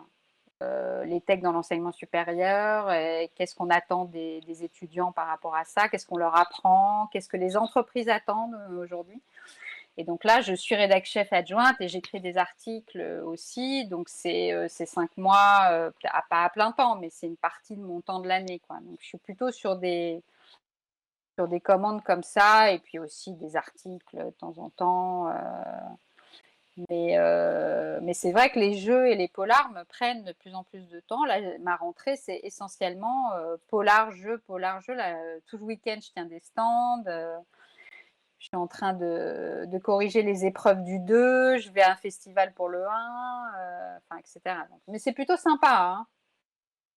Speaker 2: dans l'enseignement supérieur, qu'est-ce qu'on attend des étudiants par rapport à ça, qu'est-ce qu'on leur apprend, qu'est-ce que les entreprises attendent aujourd'hui. Et donc là, je suis rédac chef adjointe et j'écris des articles aussi. Donc c'est 5 mois, pas à plein temps, mais c'est une partie de mon temps de l'année, quoi. Donc je suis plutôt sur des commandes comme ça et puis aussi des articles de temps en temps. Mais c'est vrai que les jeux et les polars me prennent de plus en plus de temps. Là, ma rentrée, c'est essentiellement polar, jeu. Là, tout le week-end, je tiens des stands. Je suis en train de corriger les épreuves du 2, je vais à un festival pour le 1, enfin, et cetera. Donc, mais c'est plutôt sympa, hein.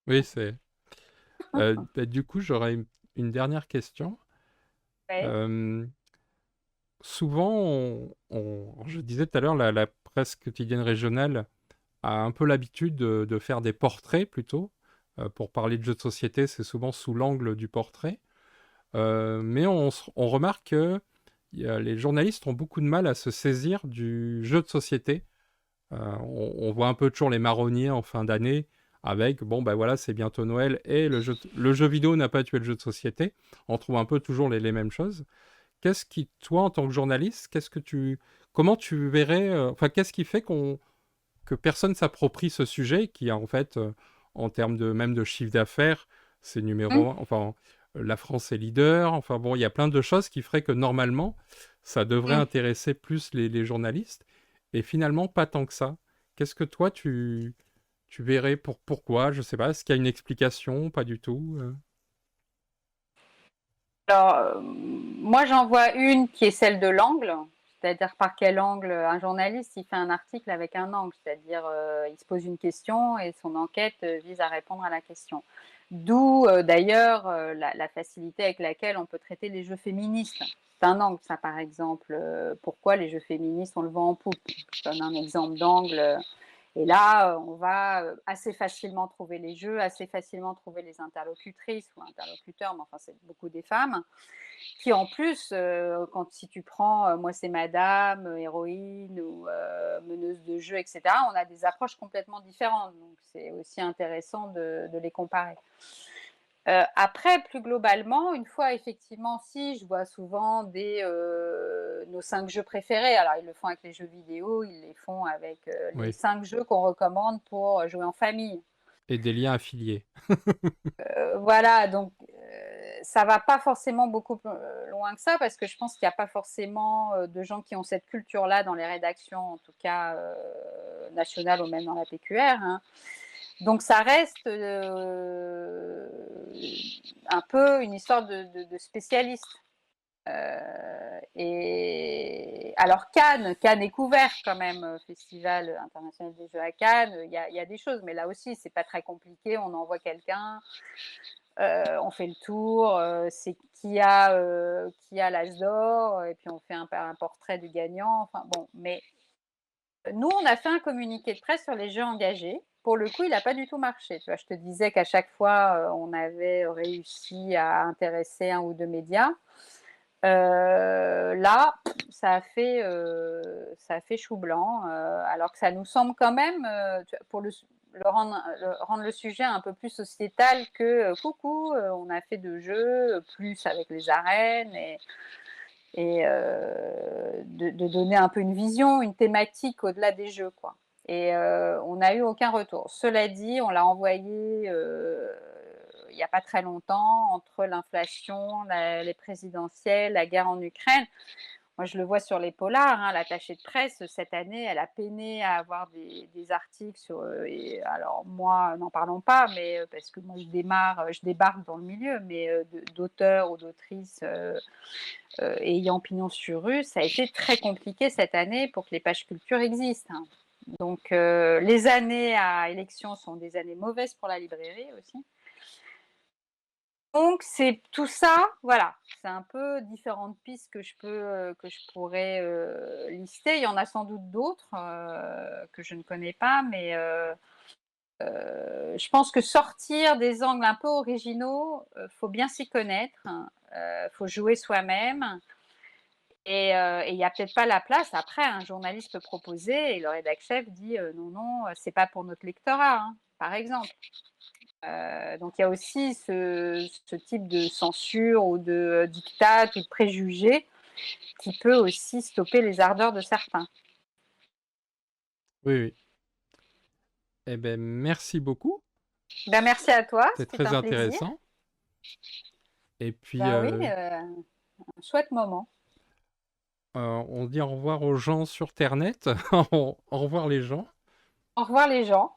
Speaker 1: Oui, c'est. Bah, du coup, j'aurais une dernière question.
Speaker 2: Ouais.
Speaker 1: Euh, Souvent, je disais tout à l'heure, la presse quotidienne régionale a un peu l'habitude de faire des portraits plutôt. Pour parler de jeux de société, c'est souvent sous l'angle du portrait. Mais on remarque que les journalistes ont beaucoup de mal à se saisir du jeu de société. On voit un peu toujours les marronniers en fin d'année avec, bon, ben voilà, c'est bientôt Noël et le jeu vidéo n'a pas tué le jeu de société. On trouve un peu toujours les mêmes choses. Qu'est-ce qui, toi, en tant que journaliste, comment tu verrais, enfin, qu'est-ce qui fait que personne s'approprie ce sujet qui, en fait, en termes de même de chiffre d'affaires, c'est numéro
Speaker 2: Mmh.
Speaker 1: un. Enfin, la France est leader. Enfin bon, il y a plein de choses qui feraient que normalement, ça devrait
Speaker 2: Mmh.
Speaker 1: intéresser plus les journalistes. Et finalement, pas tant que ça. Qu'est-ce que toi, tu verrais pourquoi? Je sais pas. Est-ce qu'il y a une explication? Pas du tout.
Speaker 2: Alors, moi, j'en vois une qui est celle de l'angle, c'est-à-dire par quel angle un journaliste, il fait un article avec un angle, c'est-à-dire il se pose une question et son enquête vise à répondre à la question. D'où d'ailleurs la facilité avec laquelle on peut traiter les jeux féministes. C'est un angle, ça, par exemple. Pourquoi les jeux féministes, on le vend en poupe? Je donne un exemple d'angle. Et là, on va assez facilement trouver les jeux, assez facilement trouver les interlocutrices ou interlocuteurs, mais enfin, c'est beaucoup des femmes, qui en plus, si tu prends Moi c'est Madame, Héroïne ou Meneuse de jeu, etc., on a des approches complètement différentes. Donc, c'est aussi intéressant de les comparer. Après, plus globalement, une fois effectivement, si je vois souvent nos 5 jeux préférés, alors ils le font avec les jeux vidéo, ils les font avec les
Speaker 1: Oui.
Speaker 2: 5 jeux qu'on recommande pour jouer en famille.
Speaker 1: Et des liens affiliés.
Speaker 2: Voilà, donc ça va pas forcément beaucoup loin que ça, parce que je pense qu'il n'y a pas forcément de gens qui ont cette culture-là dans les rédactions, en tout cas nationales ou même dans la PQR, hein. Donc ça reste un peu une histoire de spécialistes. Et alors Cannes est couvert quand même, Festival international des jeux à Cannes. Il y a des choses, mais là aussi c'est pas très compliqué. On envoie quelqu'un, on fait le tour, c'est qui a l'As d'or, et puis on fait un portrait du gagnant. Enfin bon, mais nous, on a fait un communiqué de presse sur les jeux engagés. Pour le coup, il n'a pas du tout marché. Tu vois, je te disais qu'à chaque fois, on avait réussi à intéresser un ou deux médias. Là, ça a fait chou blanc, alors que ça nous semble quand même, pour rendre le sujet un peu plus sociétal que coucou, on a fait de jeux, plus avec les arènes et de donner un peu une vision, une thématique au-delà des jeux, quoi. Et on n'a eu aucun retour. Cela dit, on l'a envoyé il n'y a pas très longtemps, entre l'inflation, les présidentielles, la guerre en Ukraine. Moi, je le vois sur les polars, hein, l'attachée de presse, cette année, elle a peiné à avoir des articles sur. Et alors, moi, n'en parlons pas, mais parce que moi, je débarque dans le milieu, mais d'auteurs ou d'autrices ayant pignon sur rue, ça a été très compliqué cette année pour que les pages culture existent, hein. Donc, les années à élection sont des années mauvaises pour la librairie aussi. Donc, c'est tout ça, voilà, c'est un peu différentes pistes que je pourrais lister. Il y en a sans doute d'autres que je ne connais pas, mais je pense que sortir des angles un peu originaux, faut bien s'y connaître, faut jouer soi-même. Et il n'y a peut-être pas la place. Après, un journaliste peut proposer et le rédac chef dit non, non, c'est pas pour notre lectorat, hein, par exemple. Donc il y a aussi ce type de censure ou de diktat ou de préjugés qui peut aussi stopper les ardeurs de certains.
Speaker 1: Oui, oui. Eh ben, merci beaucoup.
Speaker 2: Ben, merci à toi,
Speaker 1: C'était
Speaker 2: c'était
Speaker 1: très
Speaker 2: un plaisir.
Speaker 1: intéressant. Et puis,
Speaker 2: Ben oui, un chouette moment.
Speaker 1: on dit au revoir aux gens sur Ternet. Au revoir les gens.
Speaker 2: Au revoir les gens.